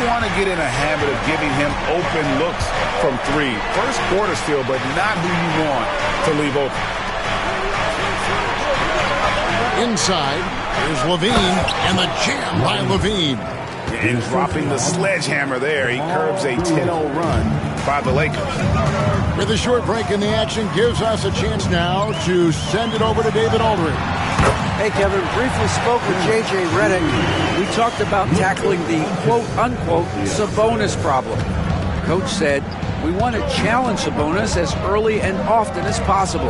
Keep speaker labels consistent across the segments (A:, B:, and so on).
A: want to get in a habit of giving him open looks from three. First quarter still, but not who you want to leave open.
B: Inside, here's Levine, and the jam by Levine.
A: And dropping the sledgehammer there, he curbs a 10-0 run by the Lakers.
B: With a short break in the action, gives us a chance now to send it over to David Aldridge.
C: Hey, Kevin, briefly spoke with J.J. Redick. We talked about tackling the quote-unquote Sabonis problem. Coach said, we want to challenge Sabonis as early and often as possible.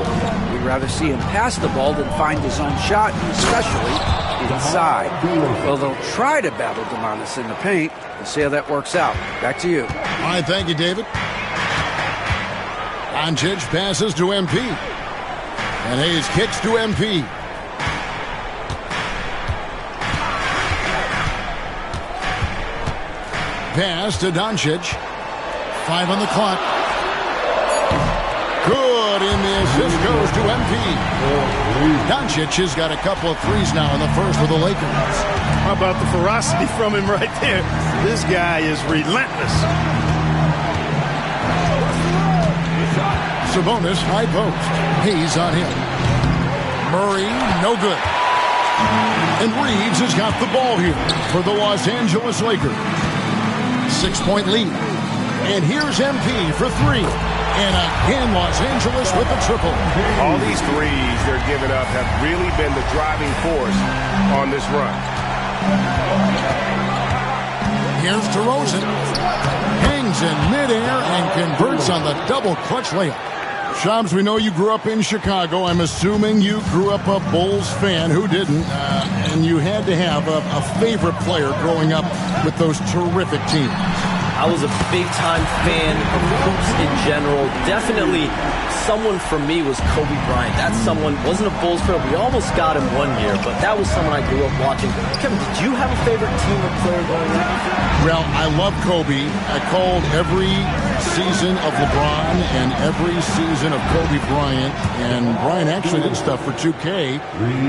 C: We'd rather see him pass the ball than find his own shot, especially inside. Well, they'll try to battle Domantas in the paint. We'll see how that works out. Back to you.
B: All right, thank you, David. Doncic passes to MP. And Hayes kicks to MP. Pass to Doncic. 5 on the clock. Good, and the assist goes to MP. Doncic has got a couple of threes now in the first with the Lakers.
D: How about the ferocity from him right there? This guy is relentless.
B: Sabonis, high post. Hayes on him. Murray, no good. And Reeves has got the ball here for the Los Angeles Lakers. 6-point lead. And here's MP for three. And again, Los Angeles with the triple.
A: All these threes they're giving up have really been the driving force on this run.
B: Here's DeRozan. Hangs in midair and converts on the double clutch layup. Shams, we know you grew up in Chicago. I'm assuming you grew up a Bulls fan. Who didn't? And you had to have a favorite player growing up with those terrific teams.
E: I was a big-time fan of hoops in general. Definitely someone for me was Kobe Bryant. That someone wasn't a Bulls fan. We almost got him one year, but that was someone I grew up watching. Kevin, did you have a favorite team or player growing up?
B: Well, I love Kobe. I called every season of LeBron and every season of Kobe Bryant. And Bryant actually did stuff for 2K.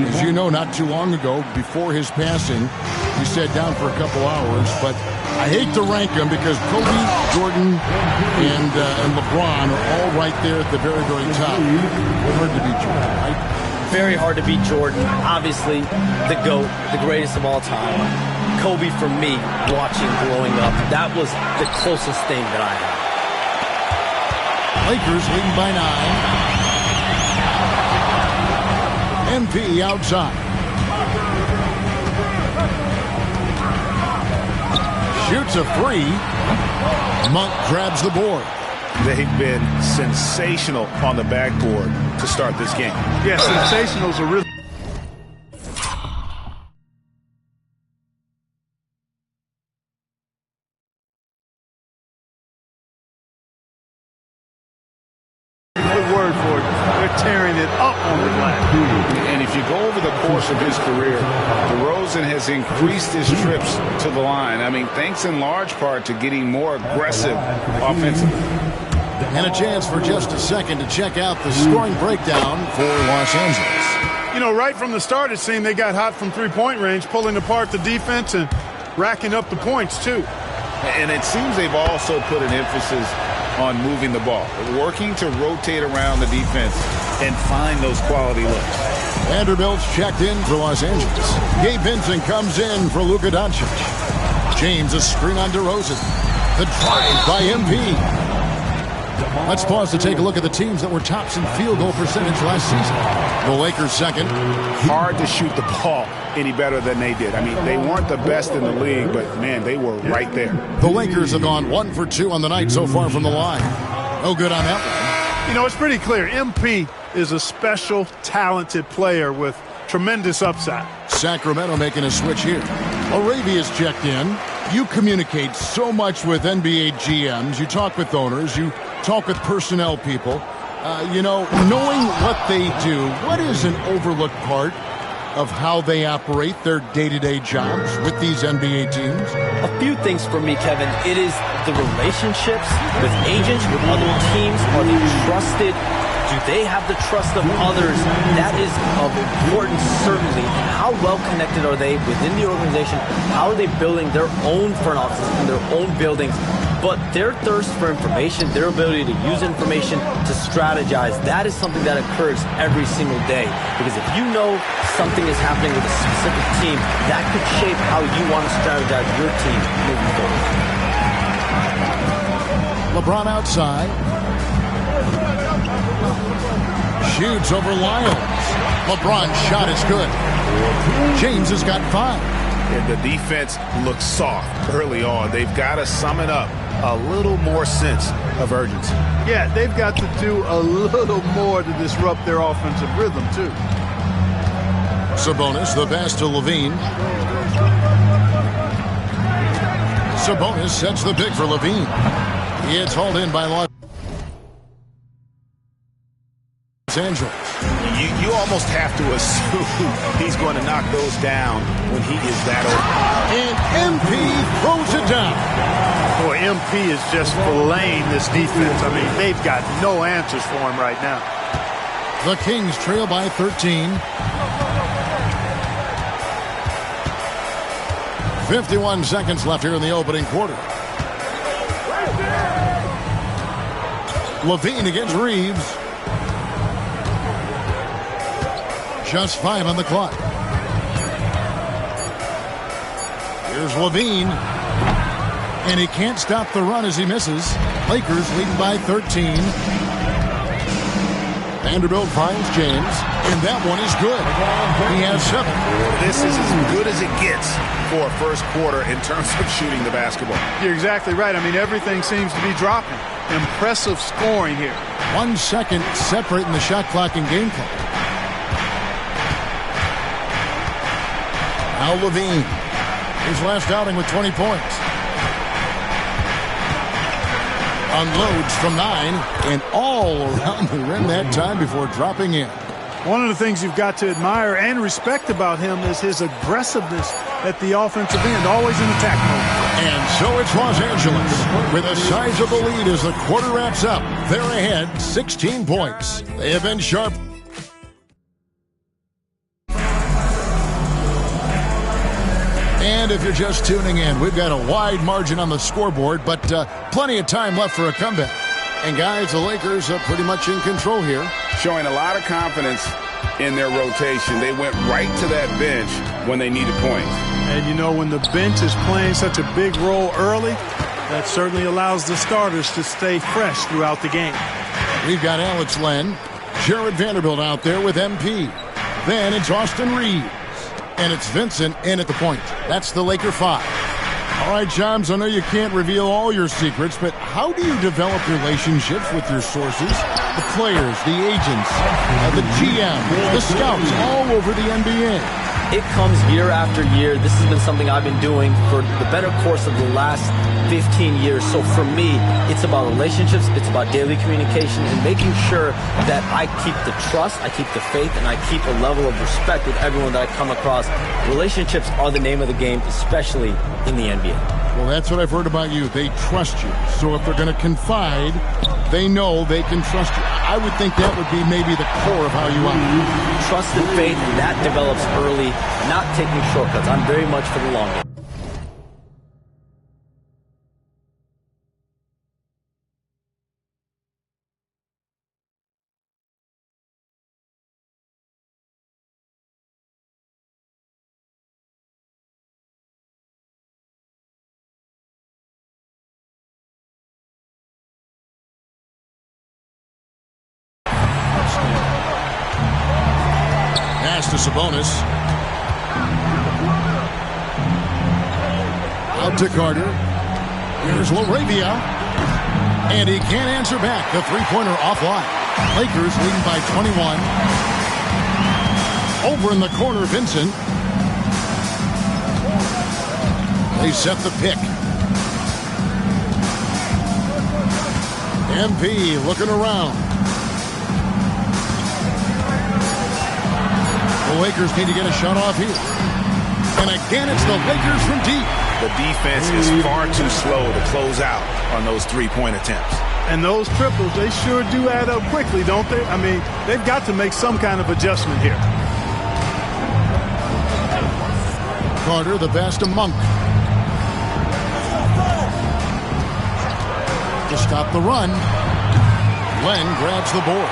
B: As you know, not too long ago, before his passing, we sat down for a couple hours. But I hate to rank them because Kobe, Jordan, and LeBron are all right there at the very, very top. Hard to beat Jordan, right?
E: Very hard to beat Jordan. Obviously, the GOAT, the greatest of all time. Kobe, for me, watching growing up, that was the closest thing that I had.
B: Lakers leading by 9. MP outside. Shoots a three. Monk grabs the board.
A: They've been sensational on the backboard to start this game.
D: Yeah, sensationals are really good word for it. They're tearing it up on the glass.
A: And if you go over the course of his career, DeRozan has increased his trips to the line. I mean, thanks in large part to getting more aggressive offensively.
B: And a chance for just a second to check out the scoring breakdown for Los Angeles.
D: You know, right from the start, it seemed they got hot from three-point range, pulling apart the defense and racking up the points, too.
A: And it seems they've also put an emphasis on moving the ball, working to rotate around the defense and find those quality looks.
B: Vanderbilt's checked in for Los Angeles. Gabe Vincent comes in for Luka Doncic. James a screen on DeRozan. The drive by MP. Let's pause to take a look at the teams that were tops in field goal percentage last season. The Lakers second.
A: Hard to shoot the ball any better than they did. I mean, they weren't the best in the league, but, man, they were right there.
B: The Lakers have gone 1 for 2 on the night so far from the line. No good on that one.
D: You know, it's pretty clear. MP is a special, talented player with tremendous upside.
B: Sacramento making a switch here. Arabia's checked in. You communicate so much with NBA GMs. You talk with owners. You talk with personnel people. You know, knowing what they do, what is an overlooked part of how they operate their day-to-day jobs with these NBA teams?
E: A few things for me, Kevin. It is the relationships with agents, with other teams. Are they trusted Do they have the trust of others? That is of importance, certainly. How well connected are they within the organization? How are they building their own front offices in their own buildings? But their thirst for information, their ability to use information to strategize, that is something that occurs every single day. Because if you know something is happening with a specific team, that could shape how you want to strategize your team moving forward.
B: LeBron outside. Shoots over Lyles. LeBron's shot is good. James has got 5.
A: And the defense looks soft early on. They've got to sum it up. A little more sense of urgency.
D: Yeah, they've got to do a little more to disrupt their offensive rhythm, too.
B: Sabonis, the pass to Levine. Sabonis sets the pick for Levine. It's hauled in by Los Angeles.
A: You almost have to assume he's going to knock those down when he is that open.
B: And MP throws it down.
D: Boy, MP is just filleting this defense. I mean, they've got no answers for him right now.
B: The Kings trail by 13. 51 seconds left here in the opening quarter. Levine against Reeves. Just 5 on the clock. Here's Levine. And he can't stop the run as he misses. Lakers leading by 13. Vanderbilt finds James. And that one is good. He has 7.
A: This is as good as it gets for a first quarter in terms of shooting the basketball.
D: You're exactly right. I mean, everything seems to be dropping. Impressive scoring here.
B: 1 second separating the shot clock and game clock. Now Levine. His last outing with 20 points. Unloads from 9 and all around the rim that time before dropping in.
D: One of the things you've got to admire and respect about him is his aggressiveness at the offensive end, always in attack mode.
B: And so it's Los Angeles with a sizable lead as the quarter wraps up. They're ahead 16 points. They have been sharp. And if you're just tuning in, we've got a wide margin on the scoreboard, but plenty of time left for a comeback. And guys, the Lakers are pretty much in control here.
A: Showing a lot of confidence in their rotation. They went right to that bench when they needed points.
D: And you know, when the bench is playing such a big role early, that certainly allows the starters to stay fresh throughout the game.
B: We've got Alex Len, Jared Vanderbilt out there with MP. Then it's Austin Reeves. And it's Vincent in at the point. That's the Laker 5. All right, Shams, I know you can't reveal all your secrets, but how do you develop relationships with your sources? The players, the agents, the GM, the scouts all over the NBA.
E: It comes year after year. This has been something I've been doing for the better course of the last 15 years. So for me, it's about relationships, it's about daily communication, and making sure that I keep the trust, I keep the faith, and I keep a level of respect with everyone that I come across. Relationships are the name of the game, especially in the NBA.
B: Well, that's what I've heard about you. They trust you. So if they're going to confide, they know they can trust you. I would think that would be maybe the core of how you operate.
E: Trust and faith, and that develops early, not taking shortcuts. I'm very much for the long game.
B: Pass to Sabonis. Out to Carter. Here's LaRavia. And he can't answer back. The three-pointer offline. Lakers leading by 21. Over in the corner, Vincent. They set the pick. MP looking around. The Lakers need to get a shot off here. And again, it's the Lakers from deep.
A: The defense is far too slow to close out on those three-point attempts.
D: And those triples, they sure do add up quickly, don't they? I mean, they've got to make some kind of adjustment here.
B: Carter, the pass to Monk. To stop the run, Len grabs the board.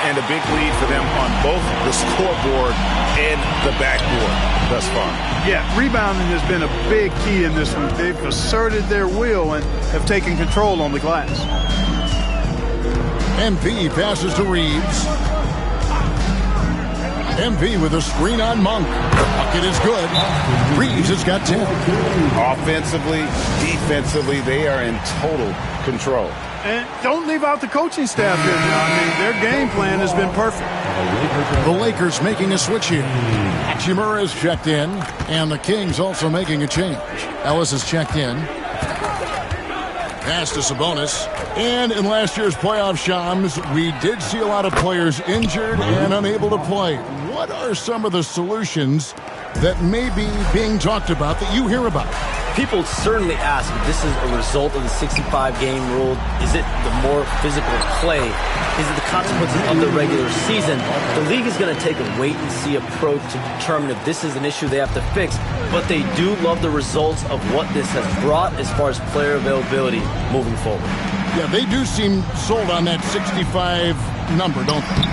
A: And a big lead for them on both the scoreboard and the backboard thus far.
D: Yeah, rebounding has been a big key in this one. They've asserted their will and have taken control on the glass.
B: MP passes to Reeves. MP with a screen on Monk. Bucket is good. Reeves has got 10.
A: Offensively, defensively, they are in total control.
D: And don't leave out the coaching staff here now. I mean, their game plan has been perfect.
B: The Lakers making a switch here. Hachimura is checked in, and the Kings also making a change. Ellis is checked in. Pass to Sabonis. And in last year's playoff, Shams, we did see a lot of players injured and unable to play. What are some of the solutions that may be being talked about that you hear about?
E: People certainly ask if this is a result of the 65-game rule. Is it the more physical play? Is it the consequences of the regular season? The league is going to take a wait-and-see approach to determine if this is an issue they have to fix. But they do love the results of what this has brought as far as player availability moving forward.
B: Yeah, they do seem sold on that 65 number, don't they?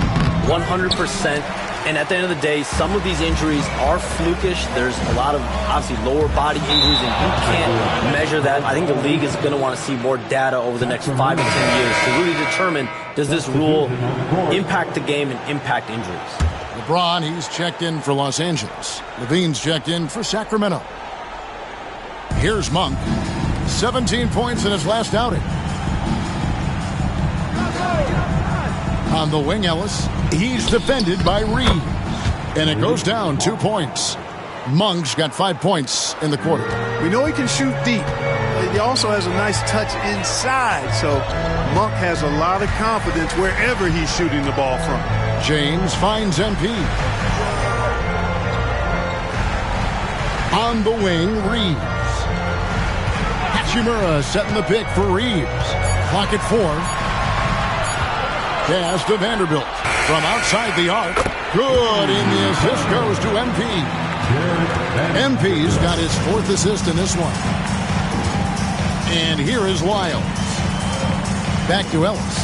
E: 100%. And at the end of the day, some of these injuries are flukish. There's a lot of, obviously, lower body injuries, and you can't measure that. I think the league is going to want to see more data over the next 5 to 10 years to really determine, does this rule impact the game and impact injuries?
B: LeBron, he's checked in for Los Angeles. Levine's checked in for Sacramento. Here's Monk. 17 points in his last outing. On the wing, Ellis. He's defended by Reeves. And it goes down 2 points. Monk's got 5 points in the quarter.
D: We know he can shoot deep. He also has a nice touch inside. So Monk has a lot of confidence wherever he's shooting the ball from.
B: James finds MP. On the wing, Reeves. Hachimura setting the pick for Reeves. Clock at 4. Pass to Vanderbilt. From outside the arc. Good, and the assist goes to MP. MP's got his 4th assist in this one. And here is Lyles. Back to Ellis.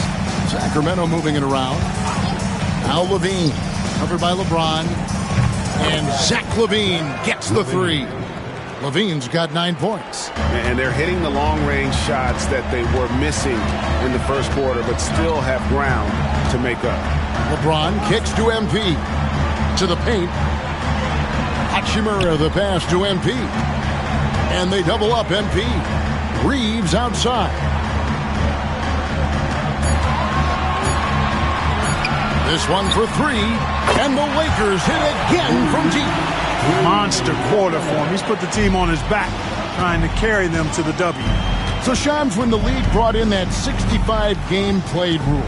B: Sacramento moving it around. Now Levine. Covered by LeBron. And Zach LaVine gets the 3. Levine's got 9 points.
A: And they're hitting the long-range shots that they were missing in the first quarter, but still have ground to make up.
B: LeBron kicks to MP. To the paint. Hachimura the pass to MP. And they double up MP. Reeves outside. This one for 3. And the Lakers hit again from deep.
D: Monster quarter for him. He's put the team on his back, trying to carry them to the W.
B: So, Shams, when the league brought in that 65-game played rule,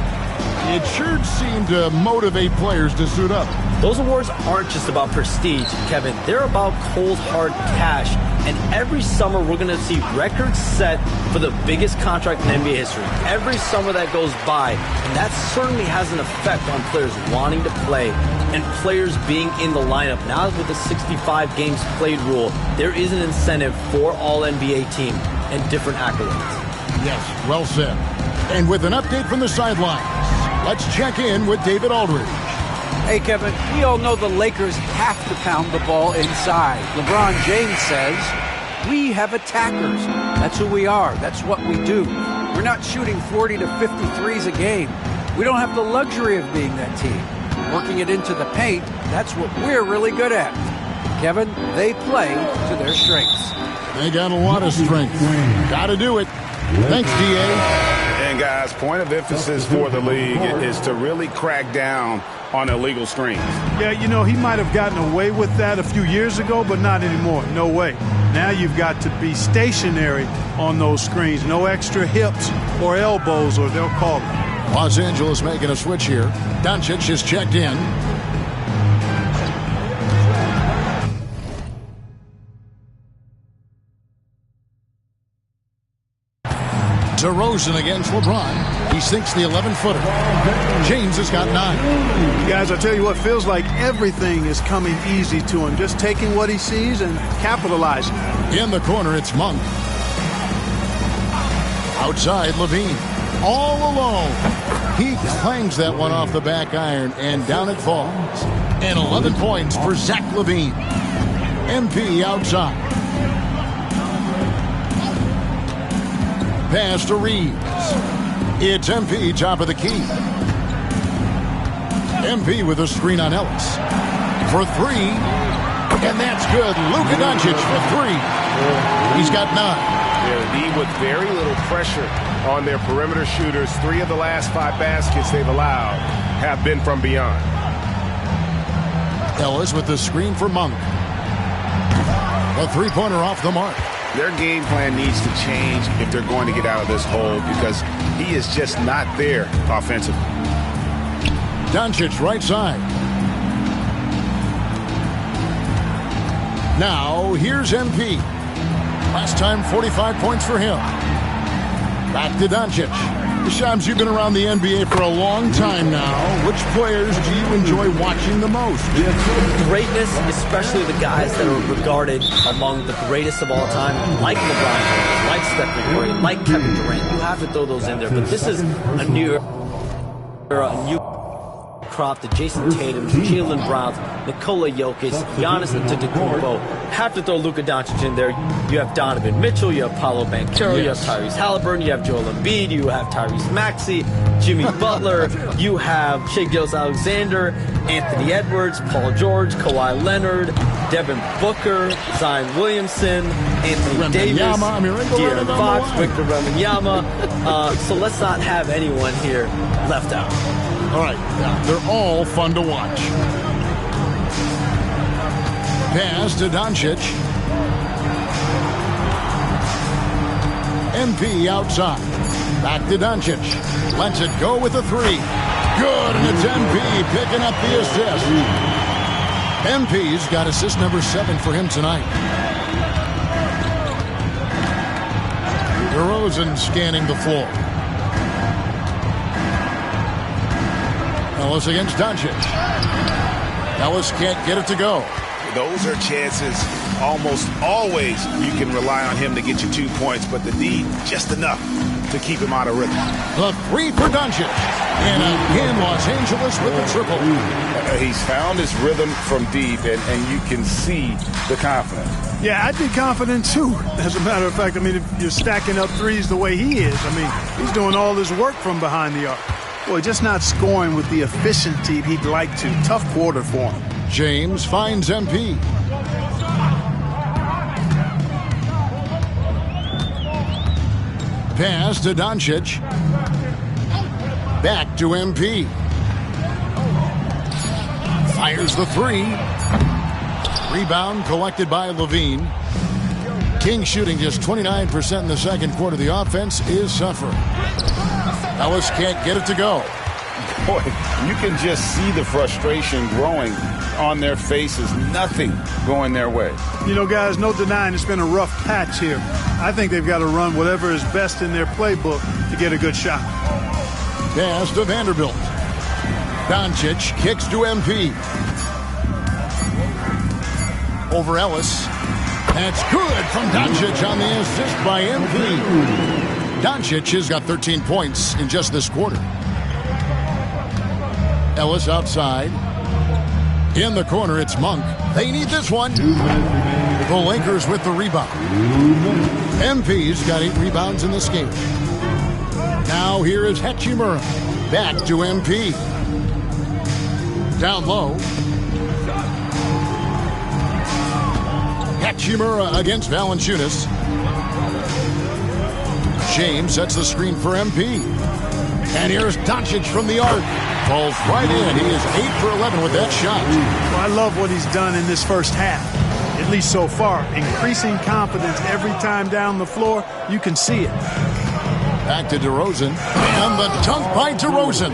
B: it sure seemed to motivate players to suit up.
E: Those awards aren't just about prestige, Kevin. They're about cold, hard cash. And every summer, we're going to see records set for the biggest contract in NBA history. Every summer that goes by, and that certainly has an effect on players wanting to play and players being in the lineup. Now with the 65 games played rule, there is an incentive for all NBA team and different accolades.
B: Yes, well said. And with an update from the sidelines, let's check in with David Aldridge.
C: Hey, Kevin, we all know the Lakers have to pound the ball inside. LeBron James says, we have attackers. That's who we are. That's what we do. We're not shooting 40 to 53s a game. We don't have the luxury of being that team. Working it into the paint, that's what we're really good at. Kevin, they play to their strengths.
B: They got a lot of strength. Got to do it. Thanks, D.A.
A: And, guys, point of emphasis for the league is to really crack down on illegal screens.
D: Yeah, you know, he might have gotten away with that a few years ago, but not anymore. No way. Now you've got to be stationary on those screens. No extra hips or elbows, or they'll call it.
B: Los Angeles making a switch here. Doncic is checked in. DeRozan against LeBron. He sinks the 11-footer. James has got 9.
D: Guys, I tell you what, feels like everything is coming easy to him. Just taking what he sees and capitalizing.
B: In the corner, it's Monk. Outside, Levine. All alone. He clangs that one off the back iron, and down it falls. And 11 points for Zach LaVine. MP outside. Pass to Reeves. It's MP, top of the key. MP with a screen on Ellis. For 3. And that's good. Luka Doncic for 3. He's got 9.
F: Yeah, with very little pressure on their perimeter shooters. 3 of the last 5 baskets they've allowed have been from beyond.
B: Ellis with the screen for Monk. A 3-pointer off the mark.
A: Their game plan needs to change if they're going to get out of this hole because he is just not there offensively.
B: Doncic right side. Now here's MP. Last time 45 points for him. Back to Doncic. Shams, you've been around the NBA for a long time now. Which players do you enjoy watching the most?
E: Greatness, especially the guys that are regarded among the greatest of all time, like LeBron James, like Stephen Curry, like Kevin Durant. You have to throw those in there. But this is a new era, a new crop. The Jason Tatum, Jaylen Browns, Nikola Jokic, Giannis Antetokounmpo. Have to throw Luka Doncic in there. You have Donovan Mitchell, you have Paolo Banchero, you have Tyrese Halliburton, you have Joel Embiid, you have Tyrese Maxey, Jimmy Butler, you have Shai Gilgeous-Alexander, Anthony Edwards, Paul George, Kawhi Leonard, Devin Booker, Zion Williamson, Anthony Davis, De'Aaron Fox, Victor Wembanyama. So let's not have anyone here left out.
B: All right, they're all fun to watch. Pass to Doncic. MP outside. Back to Doncic. Lets it go with a 3. Good, and it's MP picking up the assist. MP's got assist number 7 for him tonight. DeRozan scanning the floor. Ellis against Doncic. Ellis can't get it to go.
A: Those are chances almost always you can rely on him to get you 2 points, but the D just enough to keep him out of rhythm.
B: The 3 for Doncic. And again, Los Angeles with the triple.
A: He's found his rhythm from deep, and you can see the confidence.
D: Yeah, I'd be confident too. As a matter of fact, I mean, if you're stacking up threes the way he is, I mean, he's doing all his work from behind the arc. Boy, just not scoring with the efficiency he'd like to. Tough quarter for him.
B: James finds MP. Pass to Doncic. Back to MP. Fires the 3. Rebound collected by Levine. King shooting just 29% in the second quarter. The offense is suffering. Ellis can't get it to go.
A: Boy, you can just see the frustration growing on their faces. Nothing going their way.
D: You know, guys, no denying it's been a rough patch here. I think they've got to run whatever is best in their playbook to get a good shot.
B: Pass to Vanderbilt. Doncic kicks to MP. Over Ellis. That's good from Doncic on the assist by MP. Doncic has got 13 points in just this quarter. Ellis outside. In the corner, it's Monk. They need this one. The Lakers with the rebound. MP's got 8 rebounds in this game. Now here is Hachimura. Back to MP. Down low. Hachimura against Valanciunas. James sets the screen for MP. And here's Doncic from the arc. Falls right in. He is 8 for 11 with that shot.
D: Well, I love what he's done in this first half, at least so far. Increasing confidence every time down the floor. You can see it.
B: Back to DeRozan. And the dunk by DeRozan.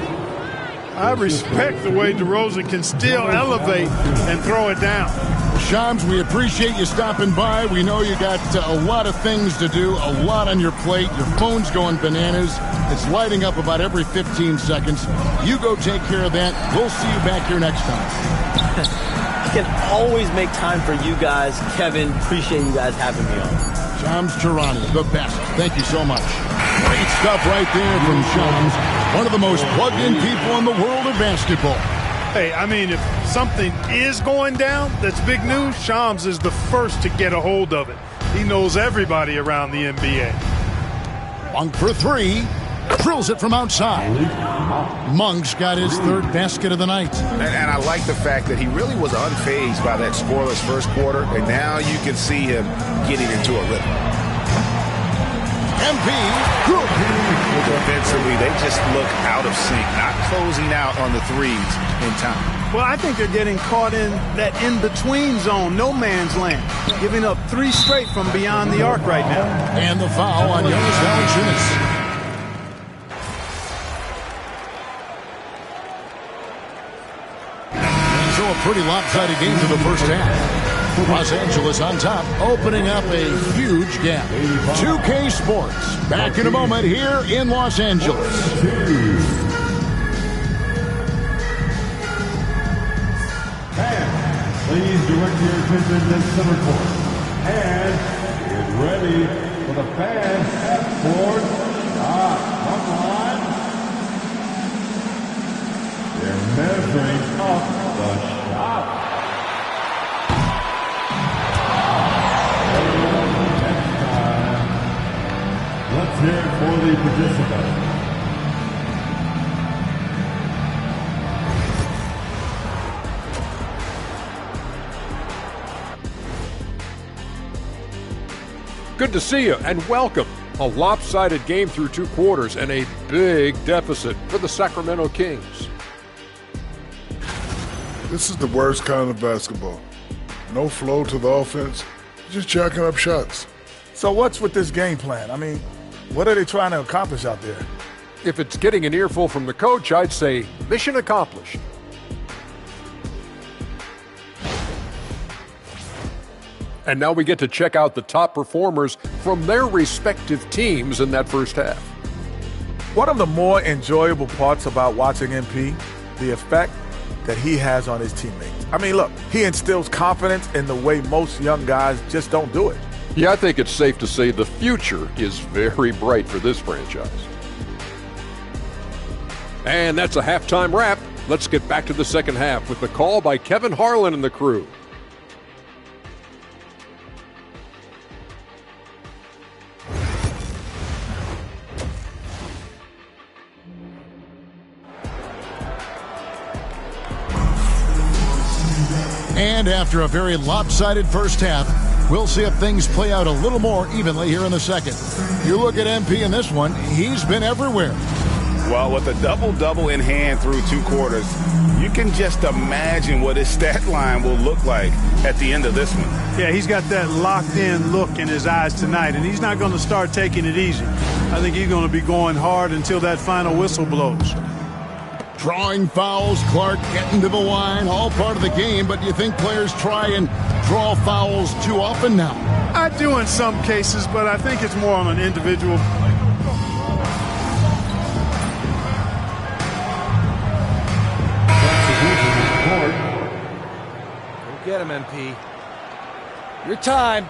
D: I respect the way DeRozan can still elevate and throw it down.
B: Shams, we appreciate you stopping by. We know you got a lot of things to do, a lot on your plate. Your phone's going bananas. It's lighting up about every 15 seconds. You go take care of that. We'll see you back here next time.
E: I can always make time for you guys. Kevin, appreciate you guys having me on.
B: Shams Charania, the best. Thank you so much. Great stuff right there from Shams, one of the most plugged-in people in the world of basketball.
D: Hey, I mean, if something is going down that's big news, Shams is the first to get a hold of it. He knows everybody around the NBA.
B: Monk for three. Drills it from outside. Monk's got his third basket of the night.
A: And I like the fact that he really was unfazed by that scoreless first quarter, and now you can see him getting into a rhythm.
B: MP, good.
A: Defensively, they just look out of sync, not closing out on the threes in time.
D: Well, I think they're getting caught in that in-between zone, no man's land, giving up 3 straight from beyond the arc right now.
B: And the foul on Jonas Valanciunas. So a pretty lopsided game to the first half. Los Angeles on top, opening up a huge gap. 2K Sports, back in a moment here in Los Angeles.
G: Please direct your attention to center court. And get ready for the fans at court. Come on. They're measuring up the shot. Next time, let's hear it for the participants.
H: Good to see you and welcome. A lopsided game through 2 quarters and a big deficit for the Sacramento Kings.
I: This is the worst kind of basketball. No flow to the offense, just jacking up shots.
J: So what's with this game plan? I mean, what are they trying to accomplish out there?
H: If it's getting an earful from the coach, I'd say mission accomplished. And now we get to check out the top performers from their respective teams in that first half.
J: One of the more enjoyable parts about watching MP, the effect that he has on his teammates. I mean, look, he instills confidence in the way most young guys just don't do it.
H: Yeah, I think it's safe to say the future is very bright for this franchise. And that's a halftime wrap. Let's get back to the second half with the call by Kevin Harlan and the crew.
B: And after a very lopsided first half, we'll see if things play out a little more evenly here in the second. You look at MP in this one, he's been everywhere.
A: Well, with a double-double in hand through 2 quarters, you can just imagine what his stat line will look like at the end of this one.
D: Yeah, he's got that locked-in look in his eyes tonight, and he's not going to start taking it easy. I think he's going to be going hard until that final whistle blows.
B: Drawing fouls, Clark getting to the line, all part of the game, but do you think players try and draw fouls too often now?
D: I do in some cases, but I think it's more on an individual.
C: Go get him, MP. Your time.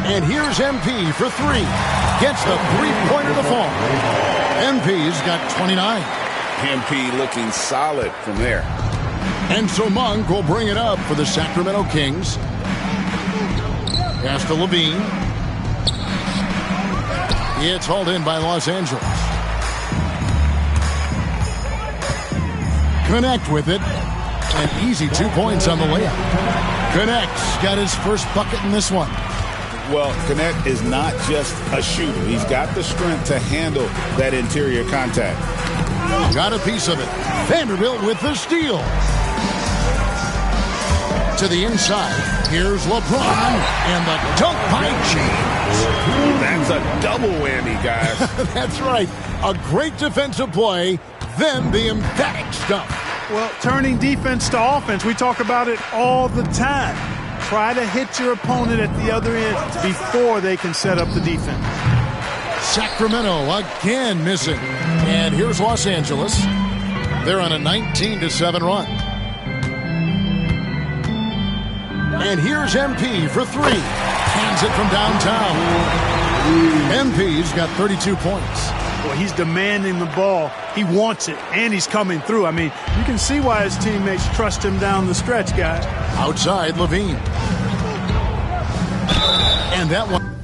B: And here's MP for three. Gets the three-pointer to fall. MP's got 29.
A: MP looking solid from there.
B: And so Monk will bring it up for the Sacramento Kings. Pass to Levine. It's hauled in by Los Angeles. Connect with it. And easy 2 points on the layup. Connect's got his first bucket in this one.
A: Well, Connect is not just a shooter. He's got the strength to handle that interior contact.
B: Got a piece of it. Vanderbilt with the steal. To the inside. Here's LeBron and the dunk by James.
F: That's a double whammy, guys.
B: That's right. A great defensive play, then the emphatic stuff.
D: Well, turning defense to offense, we talk about it all the time. Try to hit your opponent at the other end before they can set up the defense.
B: Sacramento again missing. And here's Los Angeles. They're on a 19-7 run. And here's MP for three. Hands it from downtown. MP's got 32 points.
D: Well, he's demanding the ball. He wants it, and he's coming through. I mean, you can see why his teammates trust him down the stretch, guys.
B: Outside, Levine. And that one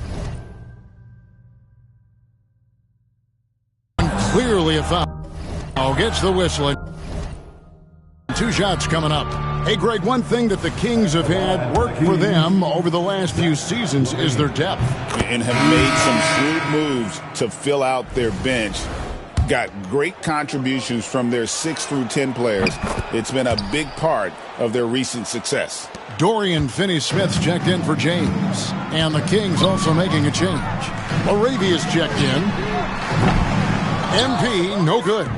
B: clearly a foul. Gets the whistle. 2 shots coming up. Hey, Greg, one thing that the Kings have had work for them over the last few seasons is their depth.
A: And have made some shrewd moves to fill out their bench. Got great contributions from their 6 through 10 players. It's been a big part of their recent success.
B: Dorian Finney-Smith's checked in for James. And the Kings also making a change. Arabia's checked in. MP, no good.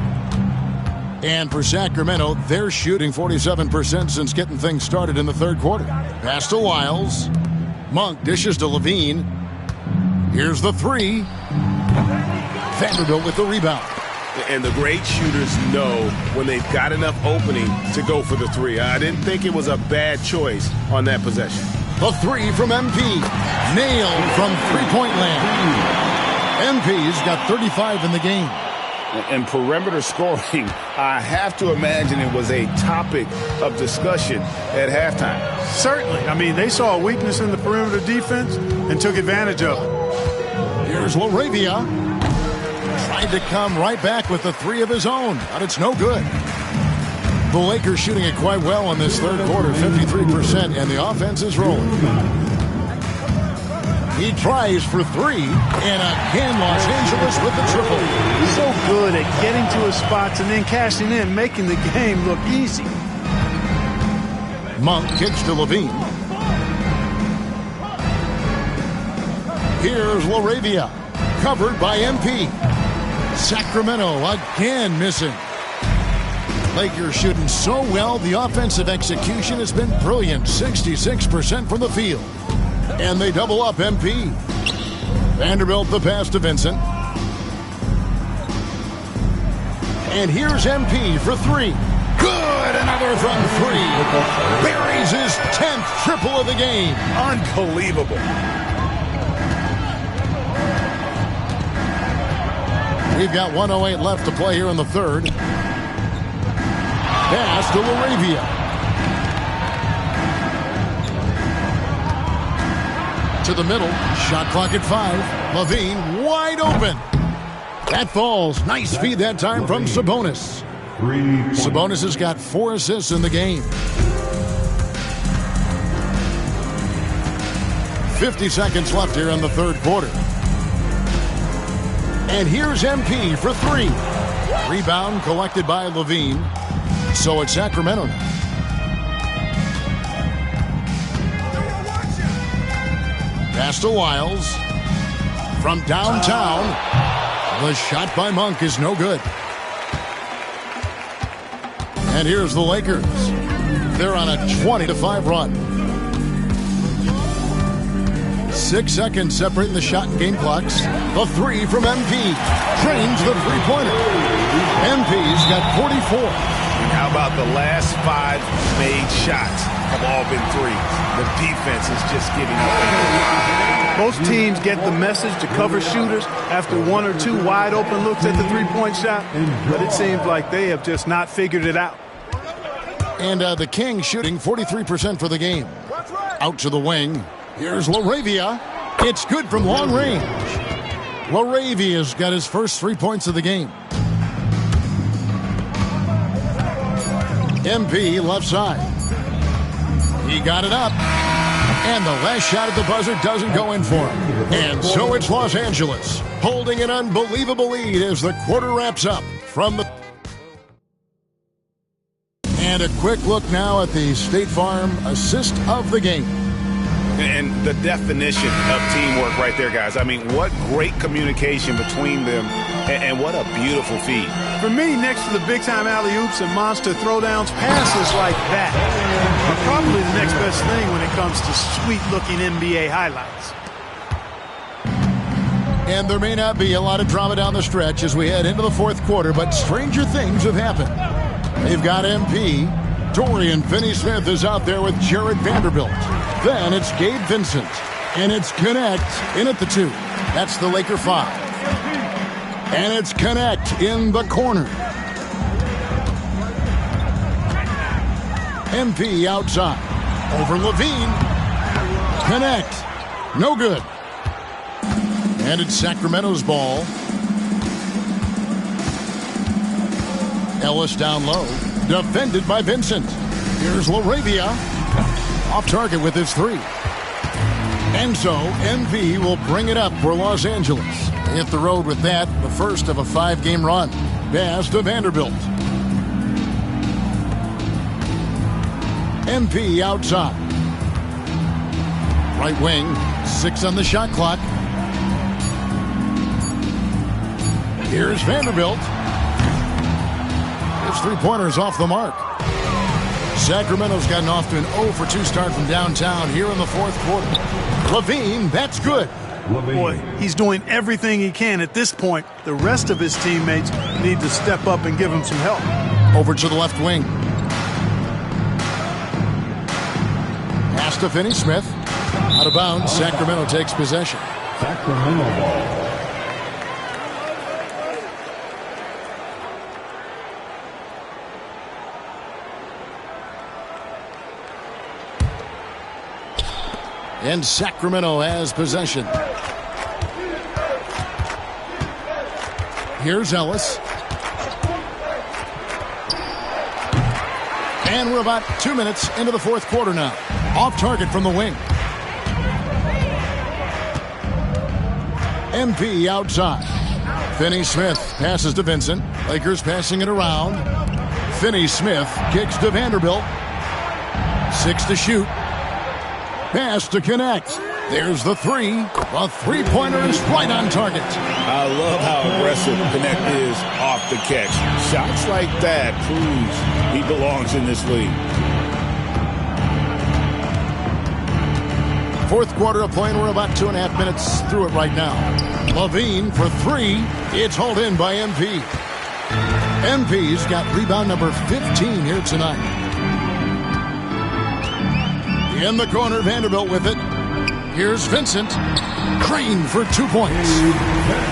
B: And for Sacramento, they're shooting 47% since getting things started in the third quarter. Pass to Lyles. Monk dishes to Levine. Here's the three. Vanderbilt with the rebound.
F: And the great shooters know when they've got enough opening to go for the three. I didn't think it was a bad choice on that possession.
B: The three from MP. Nailed from three-point land. MP's got 35 in the game.
A: And perimeter scoring, I have to imagine it was a topic of discussion at halftime.
D: Certainly. I mean, they saw a weakness in the perimeter defense and took advantage of it.
B: Here's LaRavia. Tried to come right back with the three of his own, but it's no good. The Lakers shooting it quite well in this third quarter, 53%, and the offense is rolling. He tries for three, and again Los Angeles with the triple.
D: So good at getting to his spots and then cashing in, making the game look easy.
B: Monk kicks to Levine. Here's LaRavia, covered by MP. Sacramento again missing. Lakers shooting so well, the offensive execution has been brilliant, 66% from the field. And they double up MP. Vanderbilt the pass to Vincent. And here's MP for three. Good, another from three. Buries his 10th triple of the game.
F: Unbelievable.
B: We've got 1:08 left to play here in the third. Pass to LaRavia. To the middle. Shot clock at 5. Levine wide open. That falls. Nice feed that time from Sabonis. Sabonis has got 4 assists in the game. 50 seconds left here in the third quarter. And here's MP for three. Rebound collected by Levine. So it's Sacramento now. Pass to Lyles. From downtown. The shot by Monk is no good. And here's the Lakers. They're on a 20-5 run. 6 seconds separating the shot and game clocks. The three from MP. Drains the three-pointer. MP's got 44.
F: And how about the last 5 made shots have all been threes? The defense is just giving up.
D: Most teams get the message to cover shooters after one or two wide open looks at the three-point shot, but it seems like they have just not figured it out.
B: And the Kings shooting 43% for the game. Out to the wing. Here's LaRavia. It's good from long range. LaRavia's got his first 3 points of the game. MP left side. He got it up. And the last shot at the buzzer doesn't go in for him. And so it's Los Angeles holding an unbelievable lead as the quarter wraps up from the... And a quick look now at the State Farm assist of the game.
A: And the definition of teamwork right there, guys. I mean, what great communication between them, and what a beautiful feed.
D: For me, next to the big-time alley-oops and monster throwdowns, passes like that are probably the next best thing when it comes to sweet-looking NBA highlights.
B: And there may not be a lot of drama down the stretch as we head into the fourth quarter, but stranger things have happened. They've got MP. Dorian Finney-Smith is out there with Jared Vanderbilt. Then it's Gabe Vincent. And it's Connect in at the 2. That's the Laker 5. And it's Connect in the corner. MP outside. Over Levine. Connect. No good. And it's Sacramento's ball. Ellis down low. Defended by Vincent. Here's LaRavia. Off target with his 3. And so MP will bring it up for Los Angeles. They hit the road with that, the first of a 5-game run. Pass to Vanderbilt. MP outside. Right wing, 6 on the shot clock. Here's Vanderbilt. His 3-pointer's off the mark. Sacramento's gotten off to an 0-for-2 start from downtown here in the fourth quarter. Levine, that's good.
D: Boy, he's doing everything he can at this point. The rest of his teammates need to step up and give him some help.
B: Over to the left wing. Pass to Finney-Smith. Out of bounds, Sacramento takes possession.
G: Sacramento ball.
B: And Sacramento has possession. Here's Ellis. And we're about 2 minutes into the fourth quarter now. Off target from the wing. MP outside. Finney-Smith passes to Vincent. Lakers passing it around. Finney-Smith kicks to Vanderbilt. 6 to shoot. Pass to Connect. There's the 3. A 3-pointer is right on target.
A: I love how aggressive Connect is off the catch. Shots like that proves he belongs in this league.
B: Fourth quarter of play, and we're about 2.5 minutes through it right now. Levine for 3. It's hauled in by MP. MP's got rebound number 15 here tonight. In the corner, Vanderbilt with it. Here's Vincent. Crane for 2 points.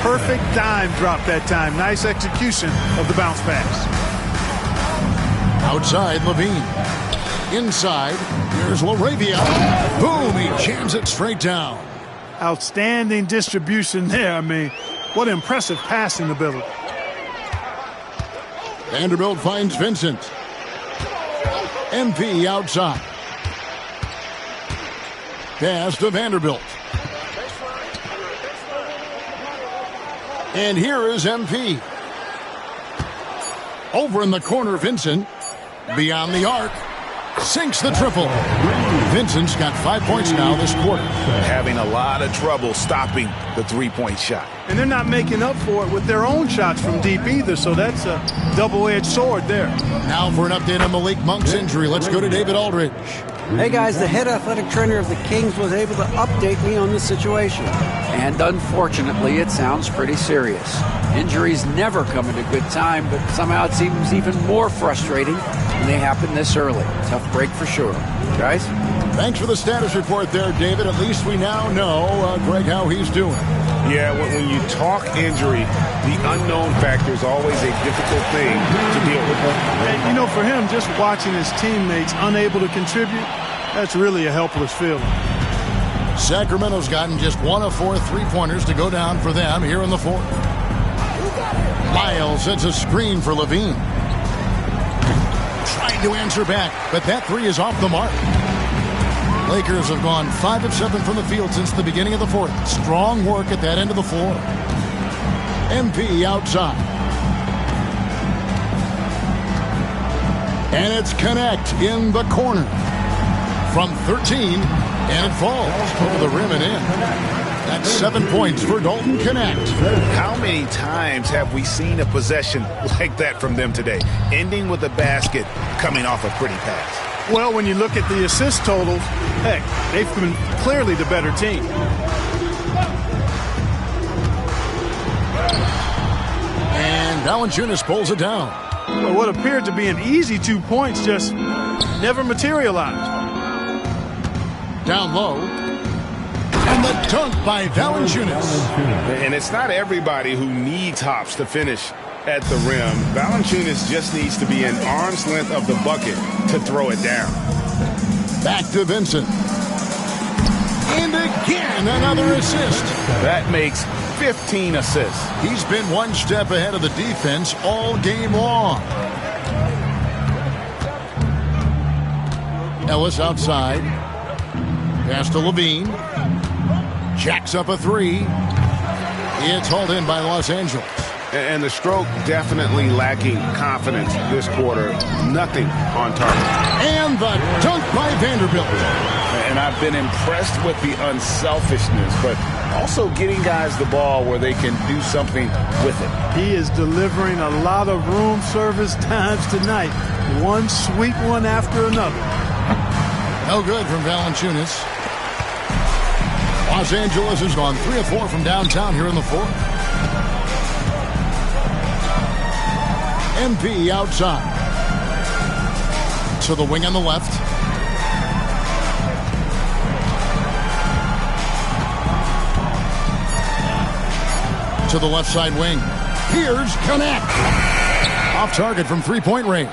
D: Perfect dime drop that time. Nice execution of the bounce pass.
B: Outside, Levine. Inside, here's LaRavia. Boom, he jams it straight down.
D: Outstanding distribution there. I mean, what impressive passing ability.
B: Vanderbilt finds Vincent. MP outside. Pass to Vanderbilt. And here is MP. Over in the corner, Vincent. Beyond the arc. Sinks the triple. Vincent's got 5 points now this quarter.
A: Having a lot of trouble stopping the 3-point shot.
D: And they're not making up for it with their own shots from deep either, so that's a double-edged sword there.
B: Now for an update on Malik Monk's injury. Let's go to David Aldridge.
C: Hey guys, the head athletic trainer of the Kings was able to update me on the situation. And unfortunately, it sounds pretty serious. Injuries never come at a good time, but somehow it seems even more frustrating when they happen this early. Tough break for sure. Guys?
B: Thanks for the status report there, David. At least we now know, Greg, how he's doing.
F: Yeah, when you talk injury, the unknown factor is always a difficult thing to deal with.
D: And, you know, for him, just watching his teammates unable to contribute, that's really a helpless feeling.
B: Sacramento's gotten just 1 of 4 3-pointers to go down for them here in the fourth. Lyles sets a screen for Levine. Trying to answer back, but that 3 is off the mark. Lakers have gone 5 of 7 from the field since the beginning of the fourth. Strong work at that end of the floor. MP outside. And it's Connect in the corner. From 13, and it falls over the rim and in. That's 7 points for Dalton Connect.
F: How many times have we seen a possession like that from them today, ending with a basket coming off a pretty pass?
D: Well, when you look at the assist totals, heck, they've been clearly the better team.
B: And Valanciunas pulls it down.
D: Well, what appeared to be an easy 2 points just never materialized.
B: Down low. And the dunk by Valanciunas.
F: And it's not everybody who needs hops to finish at the rim. Valanciunas just needs to be an arm's length of the bucket to throw it down.
B: Back to Vincent. And again, another assist.
F: That makes 15 assists.
B: He's been one step ahead of the defense all game long. Ellis outside. Pass to Levine. Jacks up a 3. It's hauled in by Los Angeles.
F: And the stroke definitely lacking confidence this quarter. Nothing on target.
B: And the dunk by Vanderbilt.
F: And I've been impressed with the unselfishness, but also getting guys the ball where they can do something with it.
D: He is delivering a lot of room service times tonight. One sweet one after another.
B: No good from Valanciunas. Los Angeles has gone 3 of 4 from downtown here in the fourth. MP outside. To the wing on the left. To the left side wing. Here's Connect. Off target from 3-point range.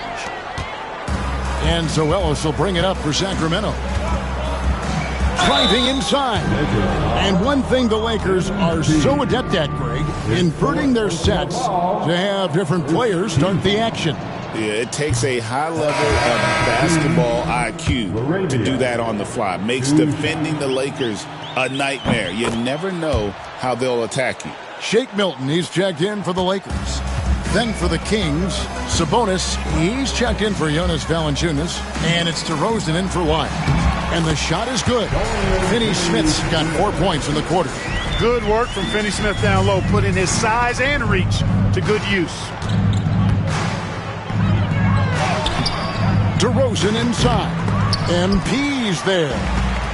B: And Zoelos will bring it up for Sacramento. Driving inside. And one thing the Lakers are so adept at, Greg, inverting their sets to have different players start the action.
A: Yeah, it takes a high level of basketball IQ to do that on the fly. Makes defending the Lakers a nightmare. You never know how they'll attack you.
B: Shake Milton, he's checked in for the Lakers. Then for the Kings, Sabonis, he's checked in for Jonas Valanciunas. And it's DeRozan in for White. And the shot is good. Finney Smith's got 4 points in the quarter.
D: Good work from Finney Smith down low, putting his size and reach to good use.
B: DeRozan inside. MP's there.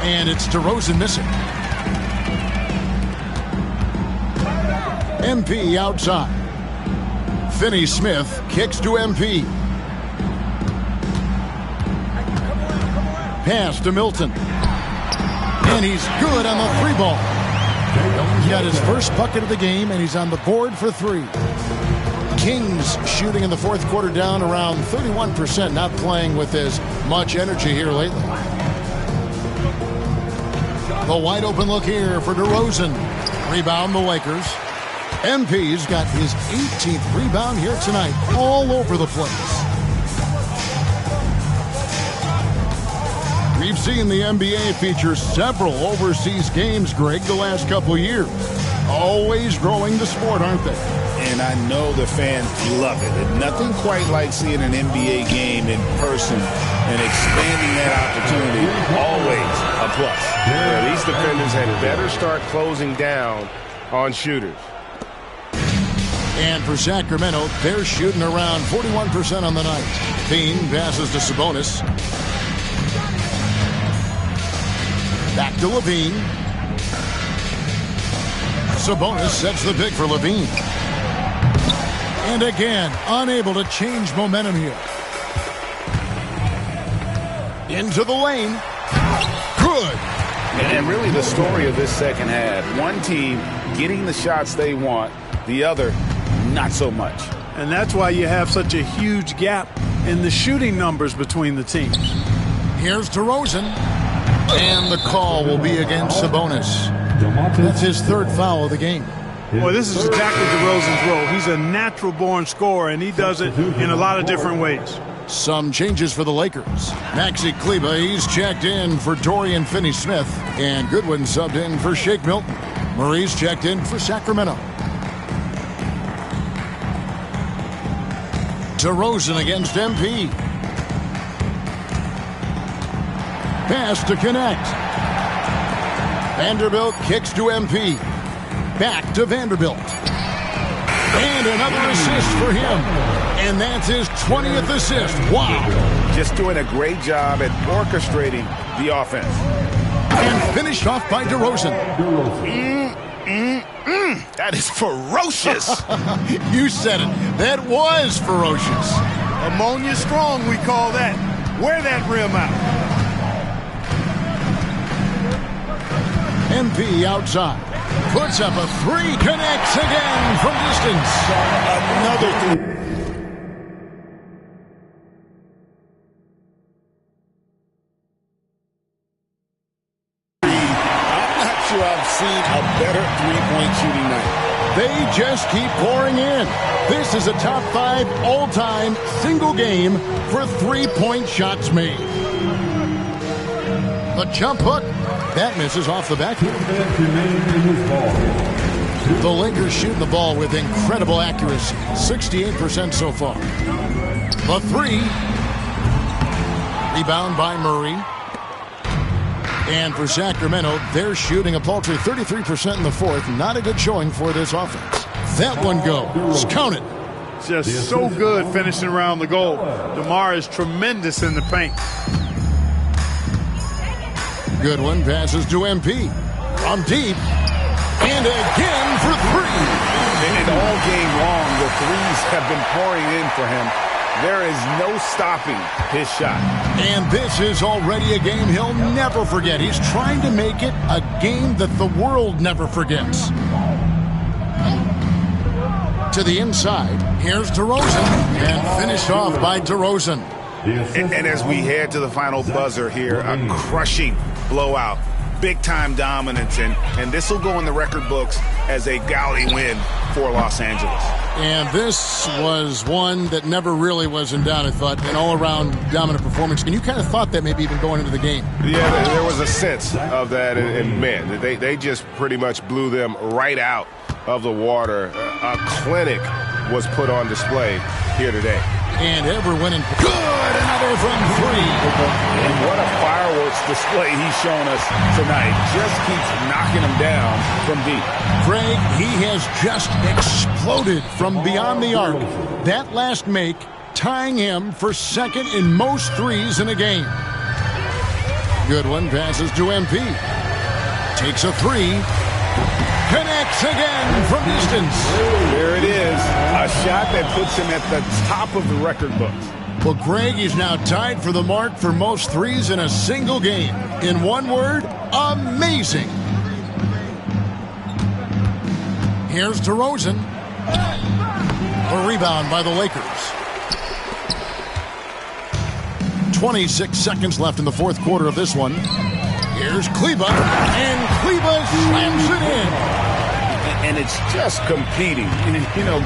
B: And it's DeRozan missing. MP outside. Finney Smith kicks to MP. Pass to Milton. And he's good on the 3 ball. Milton's got his first bucket of the game, and he's on the board for 3. Kings shooting in the fourth quarter down around 31%, not playing with as much energy here lately. The wide open look here for DeRozan. Rebound the Lakers. MP's got his 18th rebound here tonight, all over the place. We've seen the NBA feature several overseas games, Greg, the last couple years. Always growing the sport, aren't they?
A: And I know the fans love it. And nothing quite like seeing an NBA game in person and expanding that opportunity. Always a plus.
F: Yeah, these defenders had better start closing down on shooters.
B: And for Sacramento, they're shooting around 41% on the night. Bean passes to Sabonis. Back to Levine. Sabonis sets the pick for Levine. And again, unable to change momentum here. Into the lane. Good.
F: And really the story of this second half, one team getting the shots they want, the other not so much.
D: And that's why you have such a huge gap in the shooting numbers between the teams.
B: Here's DeRozan. And the call will be against Sabonis. That's his third foul of the game.
D: Well, this is exactly DeRozan's role. He's a natural-born scorer, and he does it in a lot of different ways.
B: Some changes for the Lakers. Maxi Kleber, he's checked in for Dorian Finney-Smith. And Goodwin subbed in for Shake Milton. Murray's checked in for Sacramento. DeRozan against MP. Pass to connect. Vanderbilt kicks to MP. Back to Vanderbilt. And another assist for him. And that's his 20th assist. Wow.
F: Just doing a great job at orchestrating the offense.
B: And finished off by DeRozan.
F: That is ferocious.
B: You said it. That was ferocious.
D: Ammonia strong, we call that. Wear that rim out.
B: MP outside. Puts up a three. Connects again from distance.
F: Another three. I'm not sure I've seen a better three-point shooting night.
B: They just keep pouring in. This is a top 5 all-time single game for three-point shots made. The jump hook. That misses off the back. The Lakers shooting the ball with incredible accuracy. 68% so far. The three. Rebound by Murray. And for Sacramento, they're shooting a paltry 33% in the fourth. Not a good showing for this offense. That one goes. Count it.
D: Just so good finishing around the goal. DeMar is tremendous in the paint.
B: Goodwin passes to MP. From deep. And again for three.
F: And all game long, the threes have been pouring in for him. There is no stopping his shot.
B: And this is already a game he'll never forget. He's trying to make it a game that the world never forgets. To the inside, here's DeRozan. And finished off by DeRozan.
F: And as we head to the final buzzer here, a crushing blowout. Big-time dominance, and this will go in the record books as a gaudy win for Los Angeles.
B: And this was one that never really was in doubt, I thought, an all-around dominant performance. And you kind of thought that maybe even going into the game.
F: Yeah, there was a sense of that, and man, they just pretty much blew them right out of the water. A clinic was put on display here today.
B: And ever winning. Good! Another from three.
F: And what a fireworks display he's shown us tonight. Just keeps knocking them down from deep.
B: Greg, he has just exploded from beyond the arc. That last make tying him for second in most threes in a game. Goodwin passes to MP. Takes a three. Connects again from distance.
F: There it is. A shot that puts him at the top of the record books.
B: Well, Greg is now tied for the mark for most threes in a single game. In one word, amazing. Here's DeRozan. A rebound by the Lakers. 26 seconds left in the fourth quarter of this one. Here's Kleber, and Kleber slams it in.
F: And it's just competing,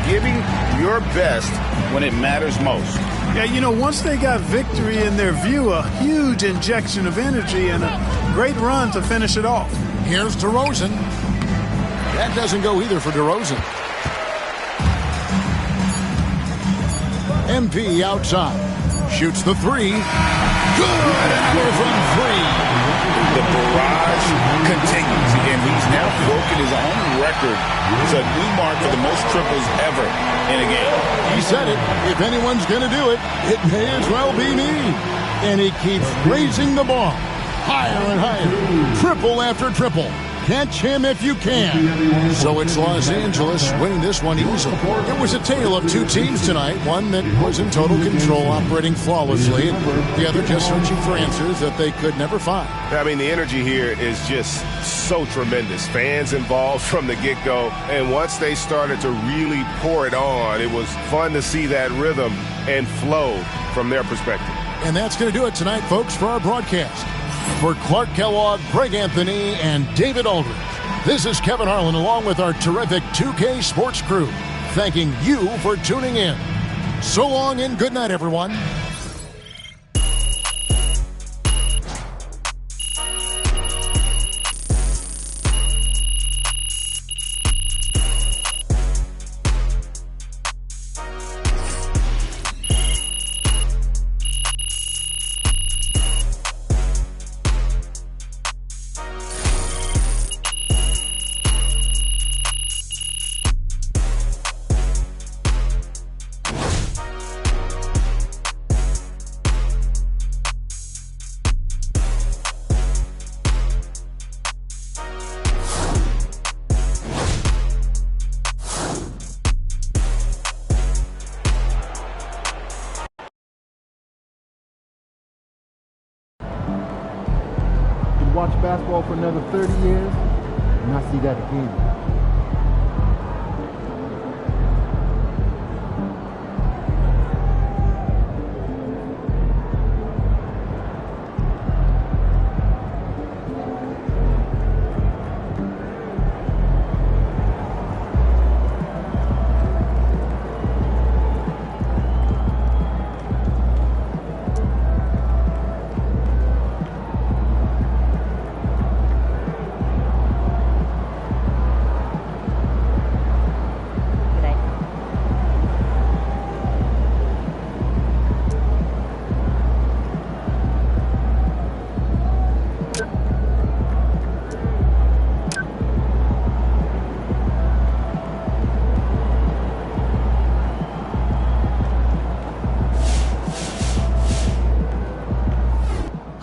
F: giving your best when it matters most.
D: Yeah, once they got victory in their view, a huge injection of energy and a great run to finish it off.
B: Here's DeRozan. That doesn't go either for DeRozan. MP outside. Shoots the three. Good! Another from three.
F: The barrage continues, and he's now broken his own record. It's a new mark for the most triples ever in a game.
B: He said it. If anyone's going to do it, it may as well be me. And he keeps raising the bar higher and higher. Triple after triple. catch him if you can. So it's Los Angeles winning this one easily. It was a tale of two teams tonight, one that was in total control, operating flawlessly, and the other just searching for answers that they could never find.
F: I mean, the energy here is just so tremendous. Fans involved from the get-go, and once they started to really pour it on, it was fun to see that rhythm and flow from their perspective.
B: And that's going to do it tonight, folks, for our broadcast. For Clark Kellogg, Greg Anthony, and David Aldridge, this is Kevin Harlan along with our terrific 2K Sports crew, thanking you for tuning in. So long and good night, everyone.
K: Watch basketball for another 30 years and I see that again.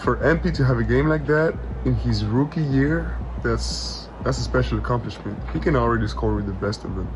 L: For MP to have a game like that in his rookie year, that's a special accomplishment. He can already score with the best of them.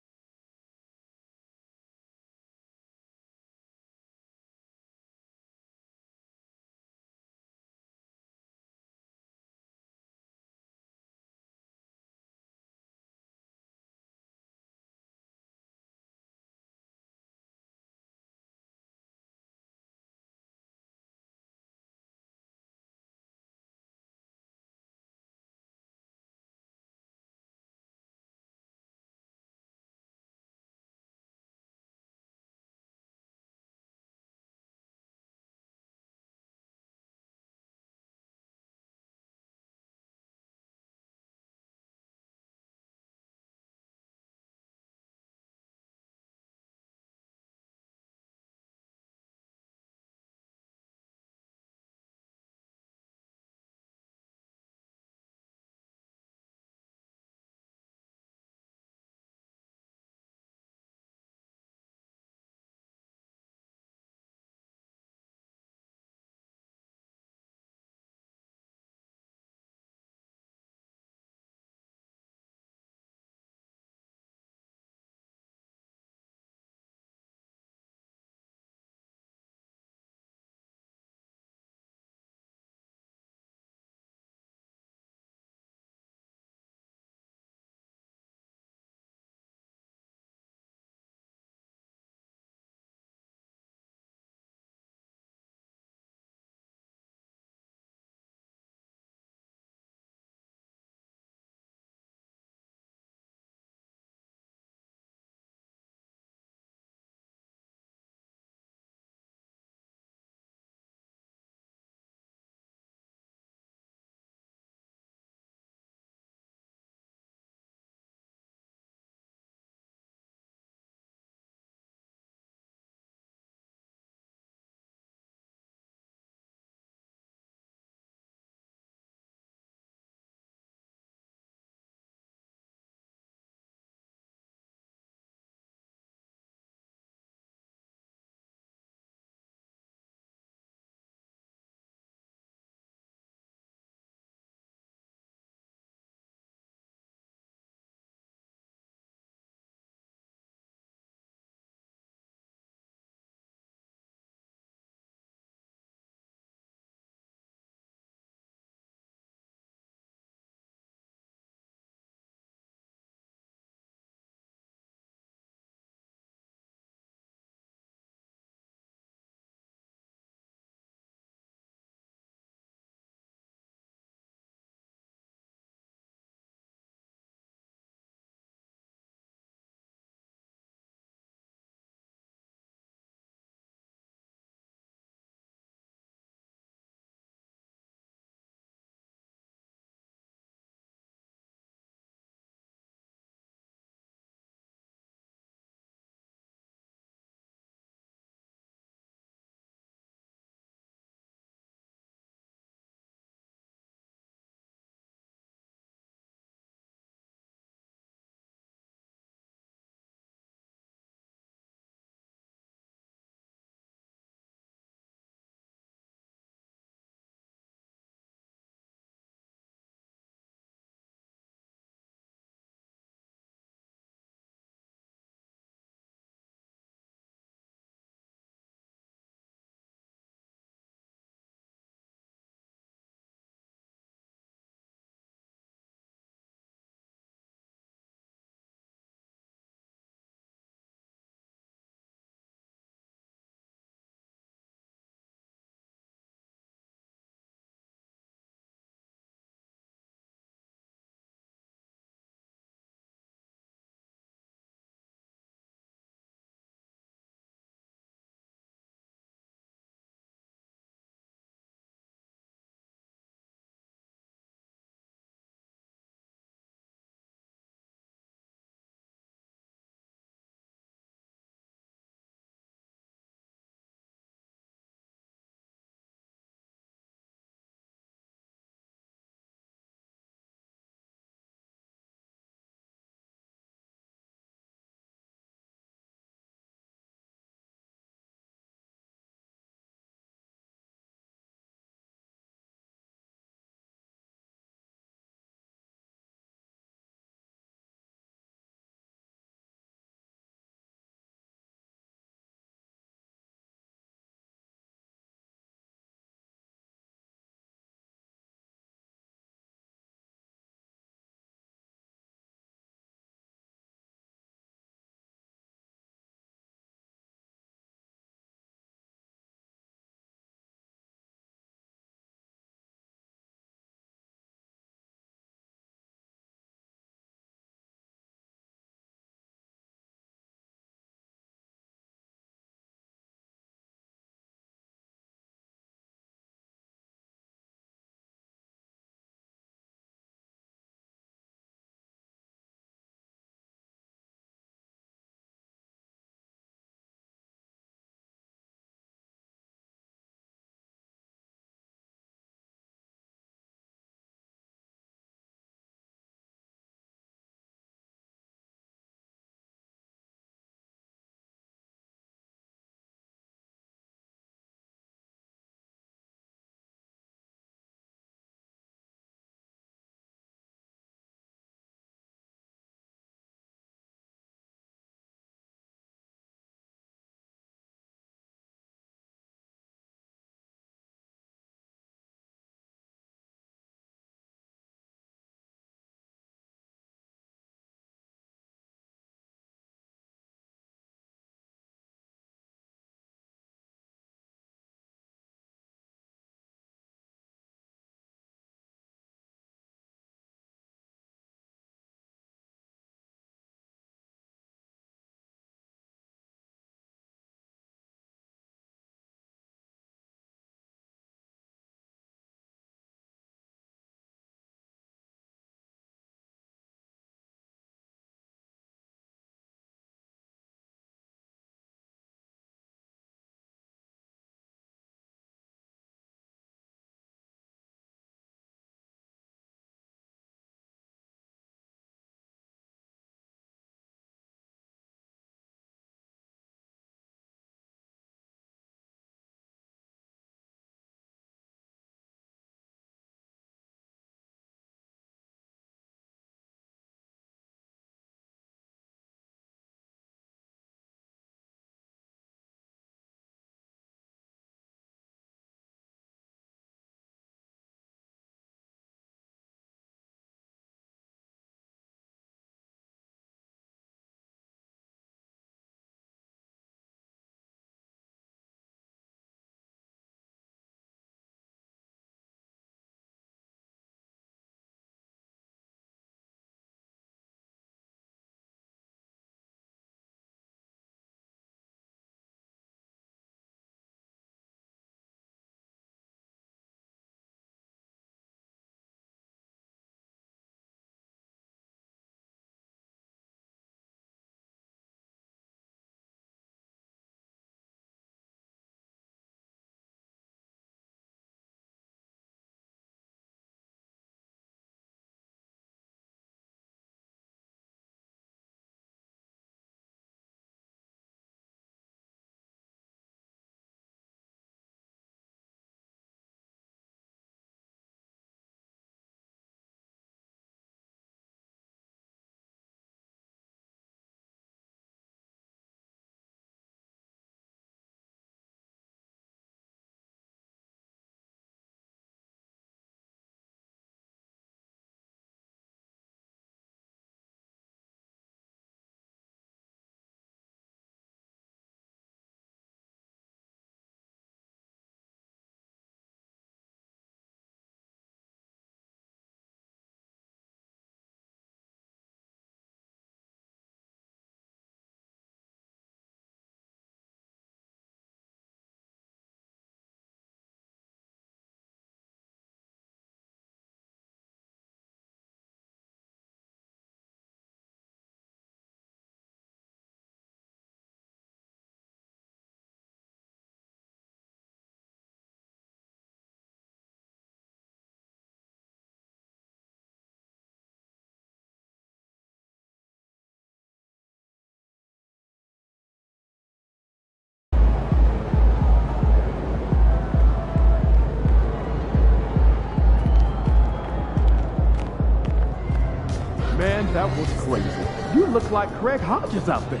M: Man, that was crazy. You look like Craig Hodges out there.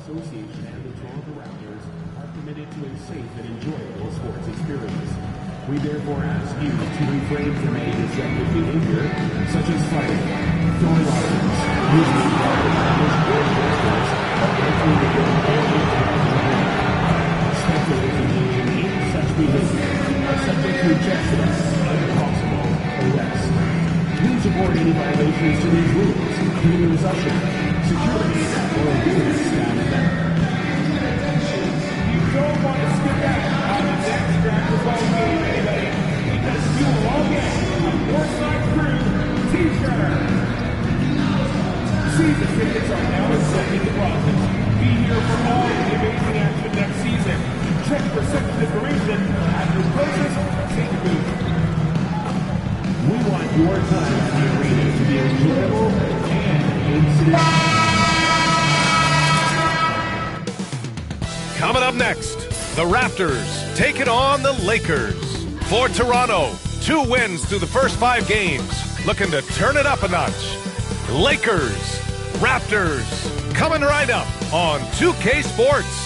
N: Association and the Toronto Raptors are committed to a safe and enjoyable sports experience. We therefore ask you to refrain from any destructive behavior, such as fighting, throwing items, using firearms or pistols, or entering the building. Spectators engaging in such behavior are subject to ejection and possible arrest. Please report any violations to these rules, either as usher, security, or a business staff member. You don't want to skip out on the next basketball game, anybody, because you will all get a Northside Crew t-shirt. Season tickets are now accepted deposits. Be here for all of the amazing action next season. Check for section information at your closest ticket booth. We want your time at the arena to be enjoyable and incident.
O: Coming up next, the Raptors taking on the Lakers. For Toronto, 2 wins through the first 5 games, looking to turn it up a notch. Lakers, Raptors, coming right up on 2K Sports.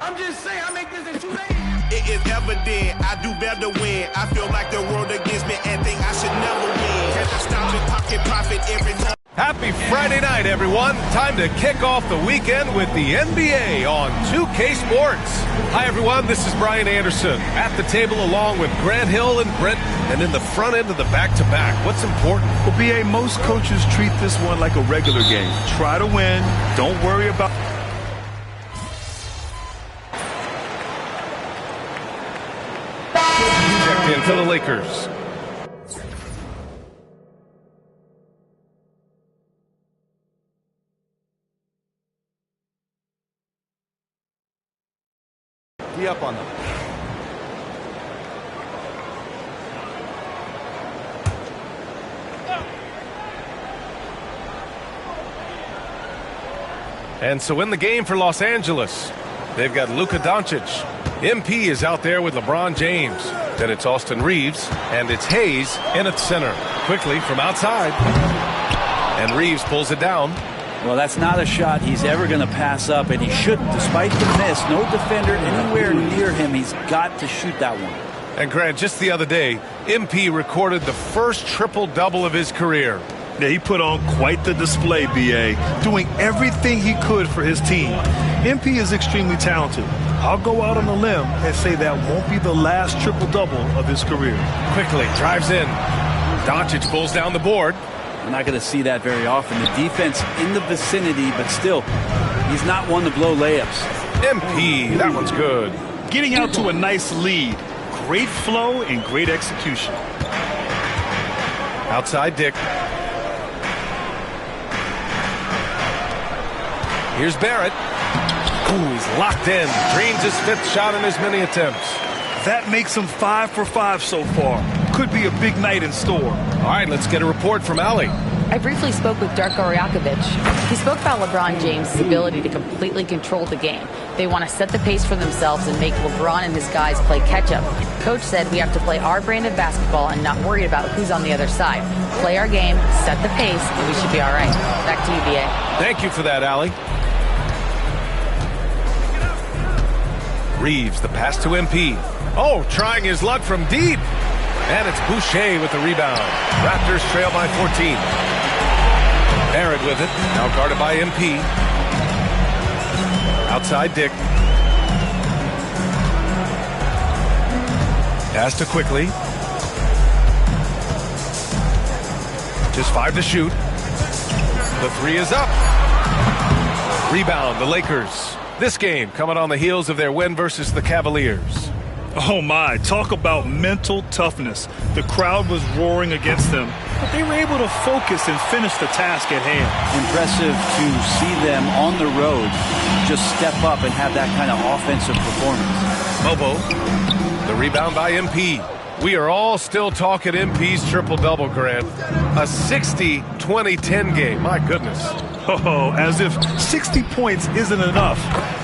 N: I'm just saying, I make this in 2 days.
P: It is evident I do better when I feel like the world against me and think I should never win. Can I stop and pocket profit every time?
O: Happy Friday night, everyone. Time to kick off the weekend with the NBA on 2K Sports. Hi, everyone. This is Brian Anderson at the table along with Grant Hill and Brent, and in the front end of the back-to-back. What's important?
Q: Well, BA, most coaches treat this one like a regular game. Try to win. Don't worry about...
O: Checked in for the Lakers.
Q: Be up on them.
O: And so in the game for Los Angeles, they've got Luka Doncic. MP is out there with LeBron James. Then it's Austin Reeves, and it's Hayes in at center. Quickly from outside. And Reeves pulls it down.
C: Well, that's not a shot he's ever going to pass up, and he shouldn't. Despite the miss, no defender anywhere near him. He's got to shoot that one.
O: And Grant, just the other day, MP recorded the first triple-double of his career.
Q: Yeah, he put on quite the display, BA, doing everything he could for his team. MP is extremely talented. I'll go out on a limb and say that won't be the last triple-double of his career.
O: Quickly drives in. Doncic pulls down the board.
C: We're not going to see that very often. The defense in the vicinity, but still, he's not one to blow layups.
O: MP, that one's good.
Q: Getting out to a nice lead. Great flow and great execution.
O: Outside Dick. Here's Barrett. Ooh, he's locked in. Dreams his 5th shot in as many attempts.
Q: That makes him 5 for 5 so far. Could be a big night in store.
O: All right, let's get a report from Allie.
R: I briefly spoke with Darko Rajakovic. He spoke about LeBron James' ability to completely control the game. They want to set the pace for themselves and make LeBron and his guys play catch-up. Coach said we have to play our brand of basketball and not worry about who's on the other side. Play our game, set the pace, and we should be all right. Back to you, B.A.
O: Thank you for that, Allie. Reeves, the pass to MP. Oh, trying his luck from deep. And it's Boucher with the rebound. Raptors trail by 14. Barrett with it. Now guarded by MP. Outside Dick. Pass to Quickly. Just 5 to shoot. The 3 is up. Rebound, the Lakers. This game coming on the heels of their win versus the Cavaliers.
Q: Oh my, talk about mental toughness. The crowd was roaring against them, but they were able to focus and finish the task at hand.
C: Impressive to see them on the road just step up and have that kind of offensive performance.
O: Bobo, the rebound by MP. We are all still talking MP's triple-double, Grant. A 60-20-10 game, my goodness.
Q: Oh, as if 60 points isn't enough.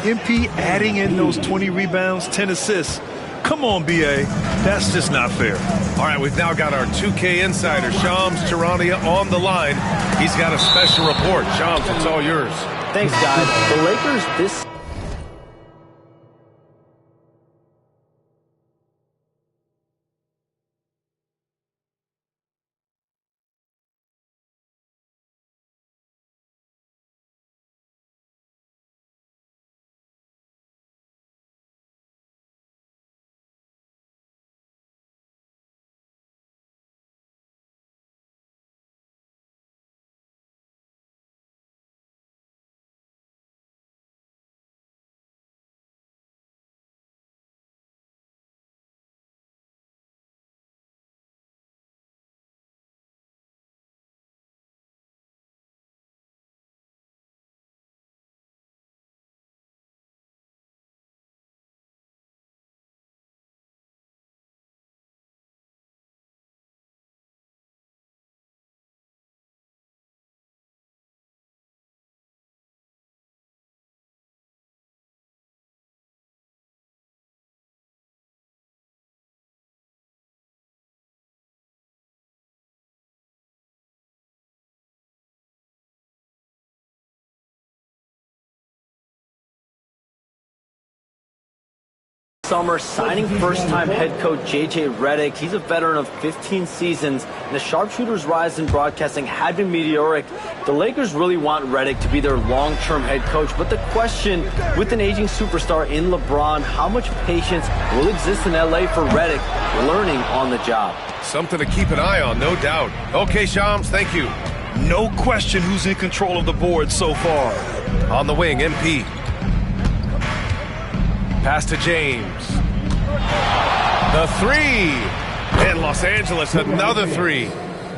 Q: MP adding in those 20 rebounds, 10 assists. Come on, B.A. That's just not fair.
O: All right, we've now got our 2K insider, Shams Charania, on the line. He's got a special report. Shams, it's all yours.
E: Thanks, guys. The Lakers this summer, signing first-time head coach J.J. Redick. He's a veteran of 15 seasons, and the sharpshooter's rise in broadcasting had been meteoric. The Lakers really want Redick to be their long-term head coach, but the question, with an aging superstar in LeBron, how much patience will exist in L.A. for Redick, learning on the job?
O: Something to keep an eye on, no doubt. Okay, Shams, thank you.
Q: No question who's in control of the board so far.
O: On the wing, MP. Pass to James. The 3. And Los Angeles, another 3.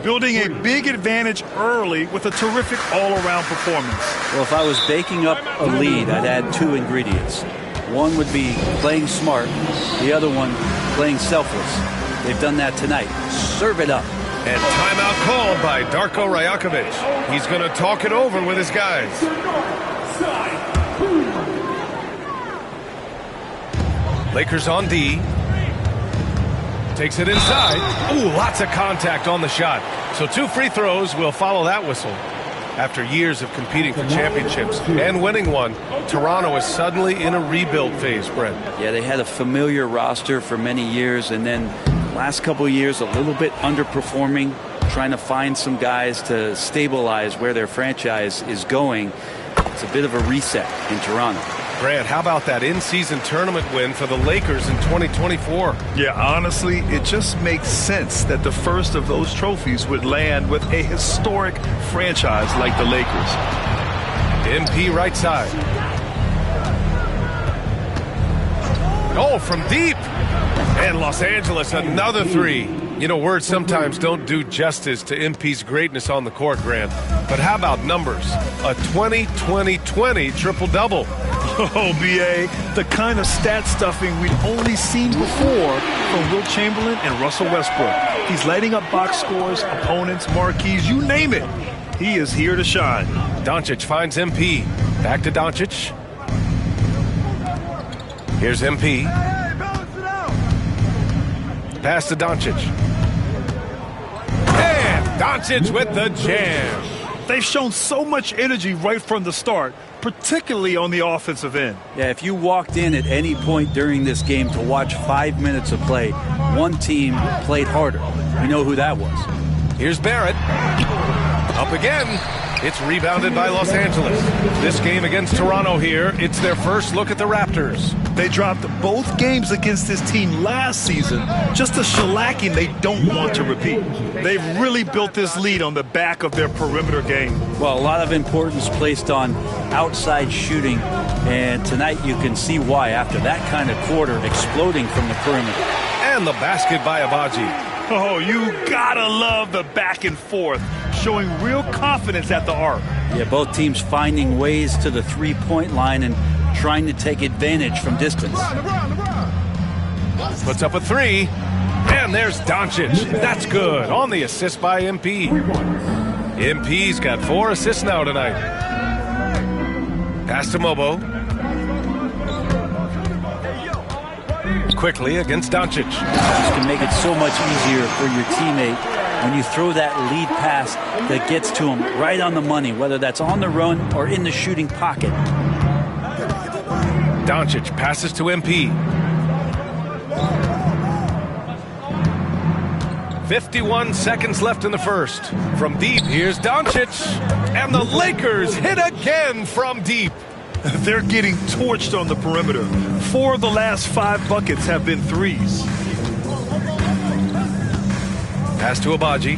Q: Building a big advantage early with a terrific all-around performance.
C: Well, if I was baking up a lead, I'd add 2 ingredients. One would be playing smart. The other one, playing selfless. They've done that tonight. Serve it up.
O: And timeout called by Darko Rajakovic. He's going to talk it over with his guys. Lakers on D. Takes it inside. Ooh, lots of contact on the shot. So 2 free throws will follow that whistle. After years of competing for championships and winning one, Toronto is suddenly in a rebuild phase, Brent.
C: Yeah, they had a familiar roster for many years, and then last couple of years a little bit underperforming, trying to find some guys to stabilize where their franchise is going. It's a bit of a reset in Toronto.
O: Grant, how about that in-season tournament win for the Lakers in 2024?
Q: Yeah, honestly, it just makes sense that the first of those trophies would land with a historic franchise like the Lakers.
O: MP right side. Oh, from deep. And Los Angeles, another 3. You know, words sometimes don't do justice to MP's greatness on the court, Grant. But how about numbers? A 20-20-20 triple-double.
Q: Oh, B.A., the kind of stat stuffing we'd only seen before from Wilt Chamberlain and Russell Westbrook. He's lighting up box scores, opponents, marquees, you name it. He is here to shine.
O: Doncic finds MP. Back to Doncic. Here's MP. Pass to Doncic. And Doncic with the jam.
Q: They've shown so much energy right from the start, particularly on the offensive end.
C: Yeah, if you walked in at any point during this game to watch 5 minutes of play, one team played harder. We know who that was.
O: Here's Barrett. Up again. It's rebounded by Los Angeles. This game against Toronto here, it's their first look at the Raptors.
Q: They dropped both games against this team last season. Just a shellacking they don't want to repeat. They've really built this lead on the back of their perimeter game.
C: Well, a lot of importance placed on outside shooting, and tonight you can see why after that kind of quarter exploding from the perimeter.
O: And the basket by Abaji.
Q: Oh, you gotta love the back and forth, showing real confidence at the arc.
C: Yeah, both teams finding ways to the three-point line and trying to take advantage from distance.
O: Puts up a three, and there's Doncic. That's good on the assist by MP. MP's got 4 assists now tonight. Pass to Mobo. Quickly against Doncic.
C: This can make it so much easier for your teammate when you throw that lead pass that gets to him right on the money, whether that's on the run or in the shooting pocket.
O: Doncic passes to MP. 51 seconds left in the first. From deep, here's Doncic. And the Lakers hit again from deep.
Q: They're getting torched on the perimeter. 4 of the last 5 buckets have been threes.
O: Pass to Abaji.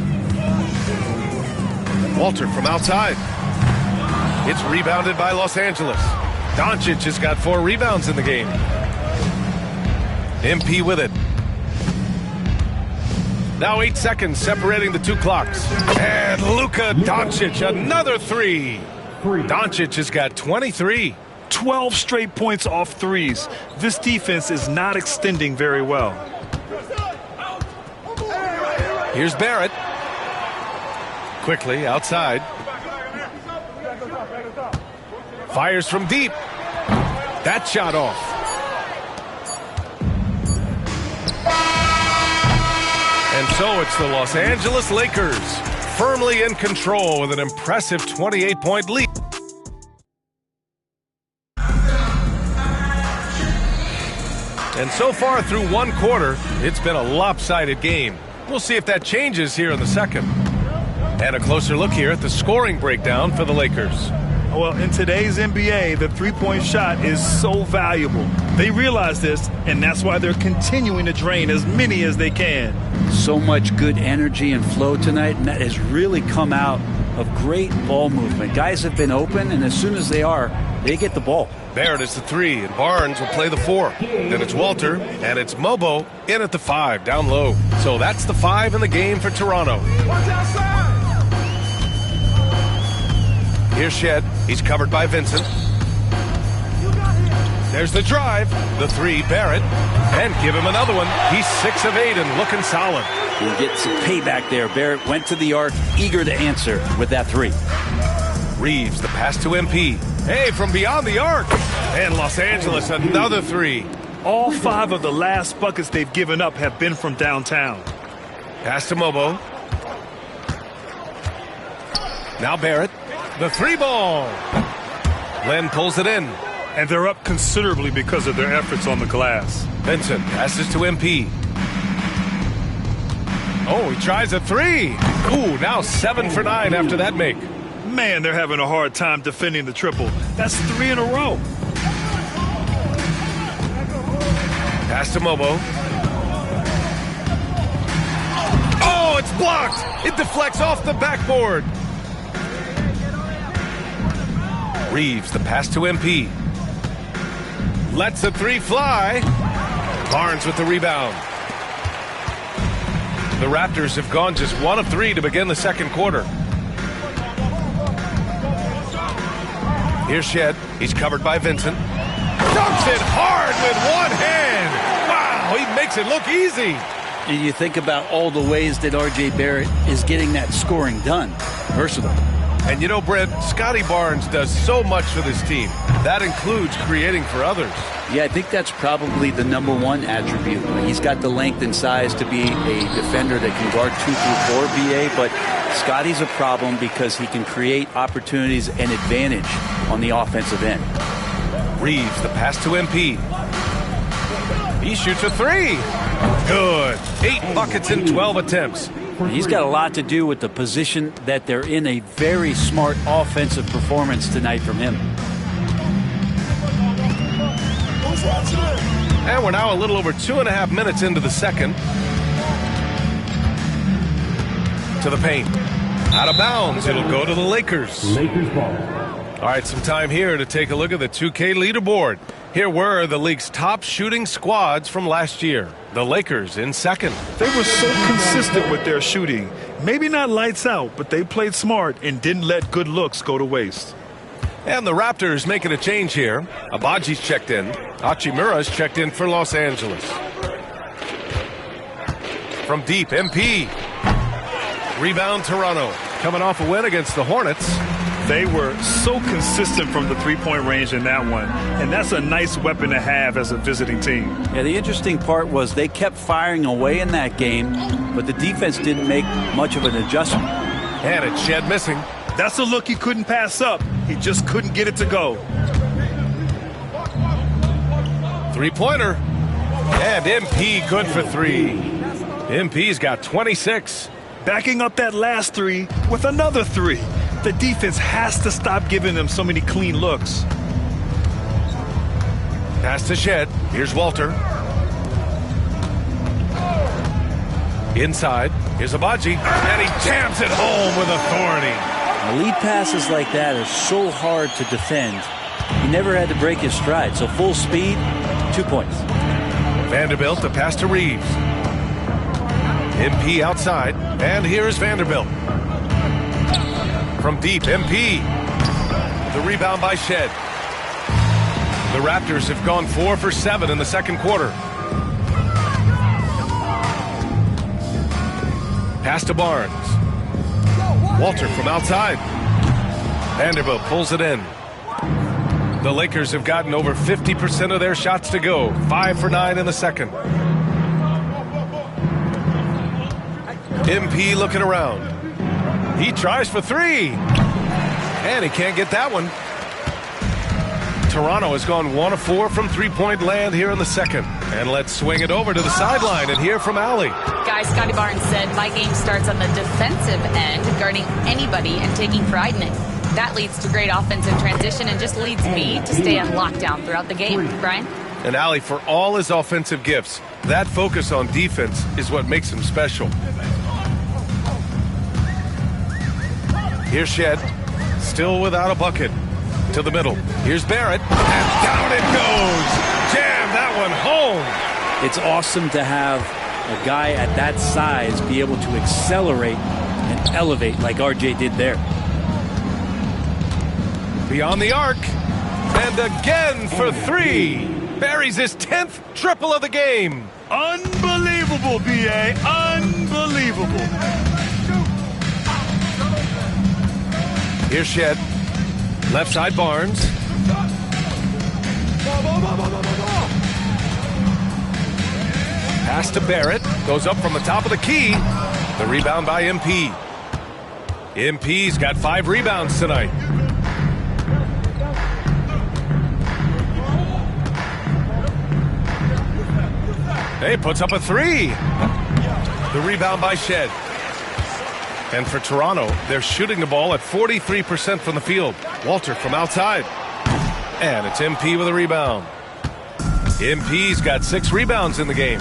O: Walter from outside. It's rebounded by Los Angeles. Doncic has got 4 rebounds in the game. MP with it. Now 8 seconds separating the 2 clocks. And Luka Doncic, another 3. Doncic has got 23.
Q: 12 straight points off threes. This defense is not extending very well.
O: Here's Barrett. Quickly outside. Fires from deep. That shot off. And so it's the Los Angeles Lakers, firmly in control with an impressive 28-point lead. And so far through one quarter, it's been a lopsided game. We'll see if that changes here in the second. And a closer look here at the scoring breakdown for the Lakers.
Q: Well, in today's NBA, the three-point shot is so valuable. They realize this, and that's why they're continuing to drain as many as they can.
C: So much good energy and flow tonight, and that has really come out of great ball movement. Guys have been open, and as soon as they are, they get the ball.
O: Barrett is the 3, and Barnes will play the 4. Then it's Walter, and it's Mobo in at the 5, down low. So that's the 5 in the game for Toronto. Here's Shed. He's covered by Vincent. There's the drive. The 3, Barrett. And give him another one. He's 6 of 8 and looking solid.
C: He'll get some payback there. Barrett went to the arc, eager to answer with that 3.
O: Reeves, the pass to MP. Hey, from beyond the arc. And Los Angeles, another 3.
Q: All 5 of the last buckets they've given up have been from downtown.
O: Pass to Mobo. Now Barrett. The 3 ball. Len pulls it in.
Q: And they're up considerably because of their efforts on the glass.
O: Vincent passes to MP. Oh, he tries a 3. Ooh, now 7 for 9 after that make.
Q: Man, they're having a hard time defending the triple. That's 3 in a row.
O: Pass to Mobo. Oh, it's blocked. It deflects off the backboard. Reeves, the pass to MP. Lets a 3 fly. Barnes with the rebound. The Raptors have gone just 1 of 3 to begin the second quarter. Here's Shed. He's covered by Vincent. Dunks it hard with one hand. Wow, he makes it look easy.
C: And you think about all the ways that R.J. Barrett is getting that scoring done. Versatile.
O: And you know, Brent, Scotty Barnes does so much for this team. That includes creating for others.
C: Yeah, I think that's probably the number one attribute. He's got the length and size to be a defender that can guard 2 through 4, BA, but Scotty's a problem because he can create opportunities and advantage on the offensive end.
O: Reeves, the pass to MP. He shoots a 3. Good. 8 buckets in 12 attempts.
C: He's got a lot to do with the position that they're in. A very smart offensive performance tonight from him.
O: And we're now a little over 2.5 minutes into the second. To the paint. Out of bounds. It'll go to the Lakers.
N: Lakers ball.
O: All right, some time here to take a look at the 2K leaderboard. Here were the league's top shooting squads from last year. The Lakers in second.
Q: They were so consistent with their shooting. Maybe not lights out, but they played smart and didn't let good looks go to waste.
O: And the Raptors making a change here. Abaji's checked in. Hachimura's checked in for Los Angeles. From deep, MP. Rebound, Toronto. Coming off a win against the Hornets.
Q: They were so consistent from the three-point range in that one, and that's a nice weapon to have as a visiting team.
C: Yeah, the interesting part was they kept firing away in that game, but the defense didn't make much of an adjustment.
O: And it's Shed missing.
Q: That's a look he couldn't pass up. He just couldn't get it to go.
O: Three-pointer. And MP good for 3. MP's got 26.
Q: Backing up that last 3 with another 3. The defense has to stop giving them so many clean looks.
O: Pass to Shed. Here's Walter. Inside. Here's Abaji. And he jams it home with authority.
C: Lead passes like that are so hard to defend. He never had to break his stride. So full speed, 2 points.
O: Vanderbilt, the pass to Reeves. MP outside. And here's Vanderbilt. From deep, MP. The rebound by Shed. The Raptors have gone 4 for 7 in the second quarter. Pass to Barnes. Walter from outside. Vanderbilt pulls it in. The Lakers have gotten over 50% of their shots to go. 5 for 9 in the second. MP looking around. He tries for 3. And he can't get that one. Toronto has gone 1 of 4 from three-point land here in the second. And let's swing it over to the sideline and hear from Allie.
R: Guys, Scotty Barnes said, my game starts on the defensive end, guarding anybody and taking pride in it. That leads to great offensive transition and just leads me to stay on lockdown throughout the game. Brian?
O: And Allie, for all his offensive gifts, that focus on defense is what makes him special. Here's Shed, still without a bucket. To the middle. Here's Barrett, and down it goes. Jam that one home.
C: It's awesome to have a guy at that size be able to accelerate and elevate like RJ did there.
O: Beyond the arc, and again for 3. Buries his 10th triple of the game.
Q: Unbelievable, BA. Unbelievable.
O: Here's Shed. Left side Barnes. Pass to Barrett. Goes up from the top of the key. The rebound by MP. MP's got 5 rebounds tonight. Hey, puts up a 3. The rebound by Shed. And for Toronto, they're shooting the ball at 43% from the field. Walter from outside. And it's MP with a rebound. MP's got 6 rebounds in the game.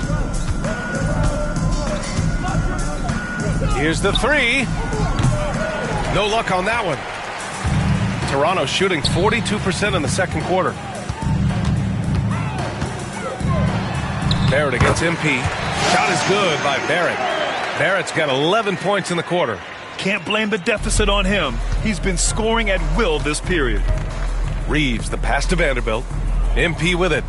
O: Here's the 3. No luck on that one. Toronto shooting 42% in the second quarter. Barrett against MP. Shot is good by Barrett. Barrett's got 11 points in the quarter.
Q: Can't blame the deficit on him. He's been scoring at will this period.
O: Reeves, the pass to Vanderbilt. MP with it.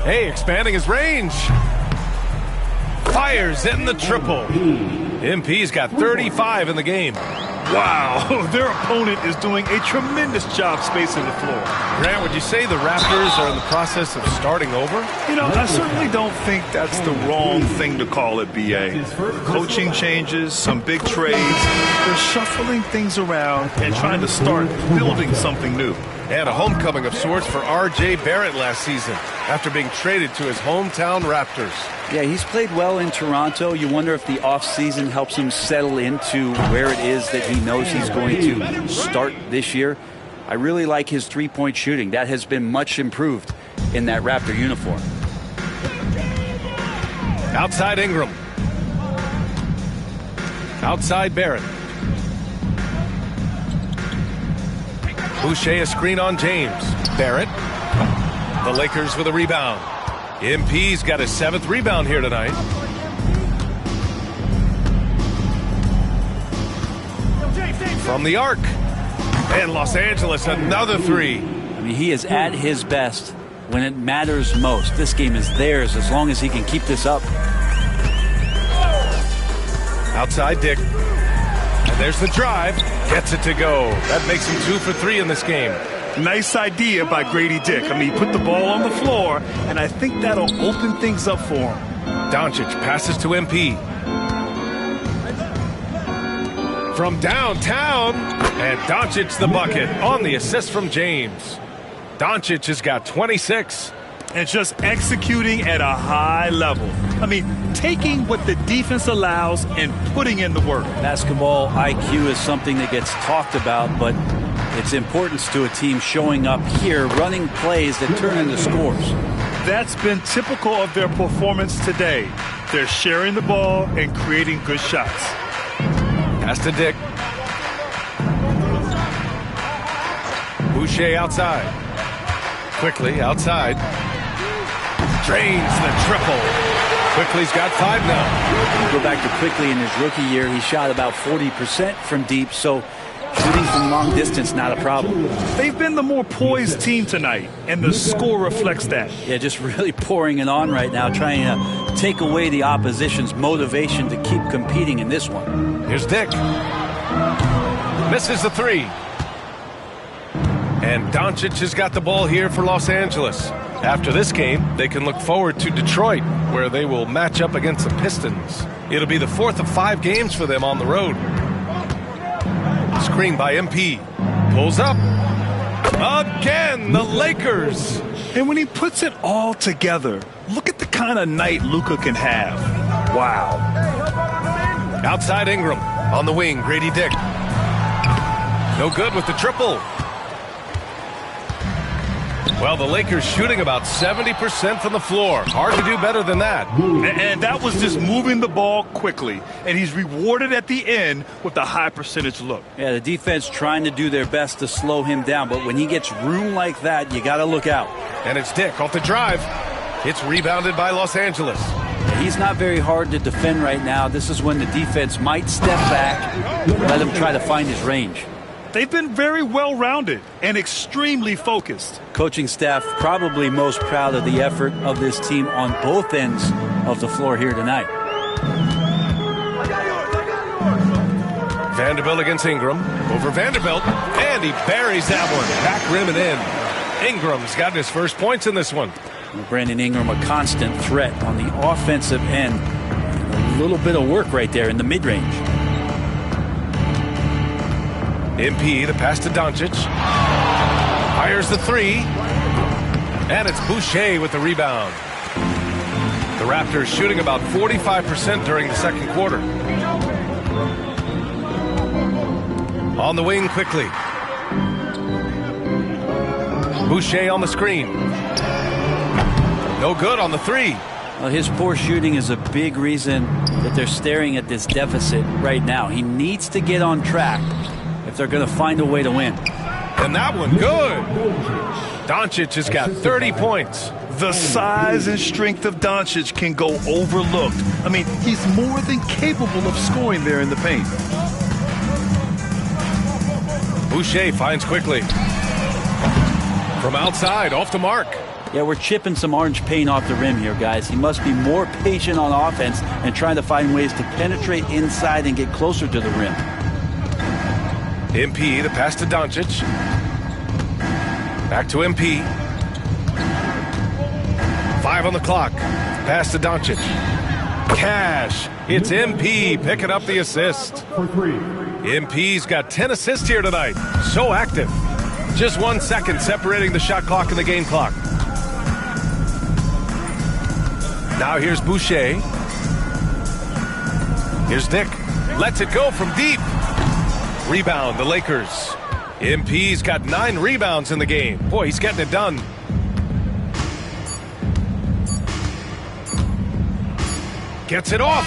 O: Hey, expanding his range. Fires in the triple. MP's got 35 in the game.
Q: Wow, their opponent is doing a tremendous job spacing the floor.
O: Grant, would you say the Raptors are in the process of starting over?
Q: You know, I certainly don't think that's the wrong thing to call it, B.A. Coaching changes, some big trades. They're shuffling things around and trying to start building something new.
O: And a homecoming of sorts for R.J. Barrett last season after being traded to his hometown Raptors.
C: Yeah, he's played well in Toronto. You wonder if the offseason helps him settle into where it is that he knows he's going to start this year. I really like his three-point shooting. That has been much improved in that Raptor uniform.
O: Outside Ingram. Outside Barrett. Boucher a screen on James. Barrett. The Lakers with a rebound. MP's got his 7th rebound here tonight. From the arc. And Los Angeles, another 3.
C: I mean, he is at his best when it matters most. This game is theirs as long as he can keep this up.
O: Outside Dick. And there's the drive. Gets it to go. That makes him 2 for 3 in this game.
Q: Nice idea by Grady Dick. I mean, he put the ball on the floor, and I think that'll open things up for him.
O: Doncic passes to MP. From downtown, and Doncic the bucket on the assist from James. Doncic has got 26.
Q: And just executing at a high level. I mean, taking what the defense allows and putting in the work.
C: Basketball IQ is something that gets talked about, but its importance to a team showing up here, running plays that turn into scores.
Q: That's been typical of their performance today. They're sharing the ball and creating good shots.
O: Pass to Dick. Boucher outside. Quickly outside. Drains the triple. Quickly's got 5 now.
C: You go back to Quickly in his rookie year, he shot about 40% from deep, so shooting from long distance, not a problem.
Q: They've been the more poised team tonight, and the score reflects that.
C: Yeah, just really pouring it on right now, trying to take away the opposition's motivation to keep competing in this one.
O: Here's Dick. Misses the 3. And Doncic has got the ball here for Los Angeles. After this game, they can look forward to Detroit, where they will match up against the Pistons. It'll be the 4th of 5 games for them on the road. Screen by MP. Pulls up. Again, the Lakers.
Q: And when he puts it all together, look at the kind of night Luka can have. Wow.
O: Outside Ingram. On the wing, Grady Dick. No good with the triple. Well, the Lakers shooting about 70% from the floor. Hard to do better than that.
Q: And that was just moving the ball quickly. And he's rewarded at the end with a high percentage look.
C: Yeah, the defense trying to do their best to slow him down. But when he gets room like that, you got to look out.
O: And it's Dick off the drive. It's rebounded by Los Angeles.
C: He's not very hard to defend right now. This is when the defense might step back, let him try to find his range.
Q: They've been very well-rounded and extremely focused.
C: Coaching staff probably most proud of the effort of this team on both ends of the floor here tonight.
O: Vanderbilt against Ingram. Over Vanderbilt. And he buries that one. Back rim and in. Ingram's got his first points in this one.
C: Well, Brandon Ingram, a constant threat on the offensive end. A little bit of work right there in the mid-range.
O: MP, the pass to Doncic. Fires the 3. And it's Boucher with the rebound. The Raptors shooting about 45% during the second quarter. On the wing quickly. Boucher on the screen. No good on the 3.
C: Well, his poor shooting is a big reason that they're staring at this deficit right now. He needs to get on track if they're going to find a way to win.
O: And that one good. Doncic has got 30 points.
Q: The size and strength of Doncic can go overlooked. I mean, he's more than capable of scoring there in the paint.
O: Boucher finds quickly. From outside, off the mark.
S: Yeah, we're chipping some orange paint off the rim here, guys. He must be more patient on offense and trying to find ways to penetrate inside and get closer to the rim.
O: MP, the pass to Doncic. Back to MP. 5 on the clock. Pass to Doncic. Cash. It's MP picking up the assist. MP's got 10 assists here tonight. So active. Just 1 second separating the shot clock and the game clock. Now here's Boucher. Here's Dick. Lets it go from deep. Rebound, the Lakers. MP's got 9 rebounds in the game. Boy, he's getting it done. Gets it off.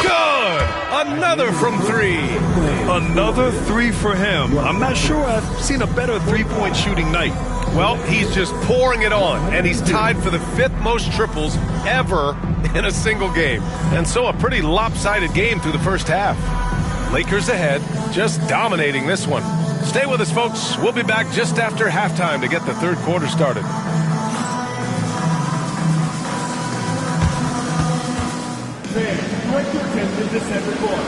O: Good! Another from 3.
Q: Another 3 for him. I'm not sure I've seen a better three-point shooting night.
O: Well, he's just pouring it on, and he's tied for the 5th most triples ever in a single game. And so a pretty lopsided game through the first half. Lakers ahead, just dominating this one. Stay with us, folks. We'll be back just after halftime to get the third quarter started.
N: Direct your attention to center court.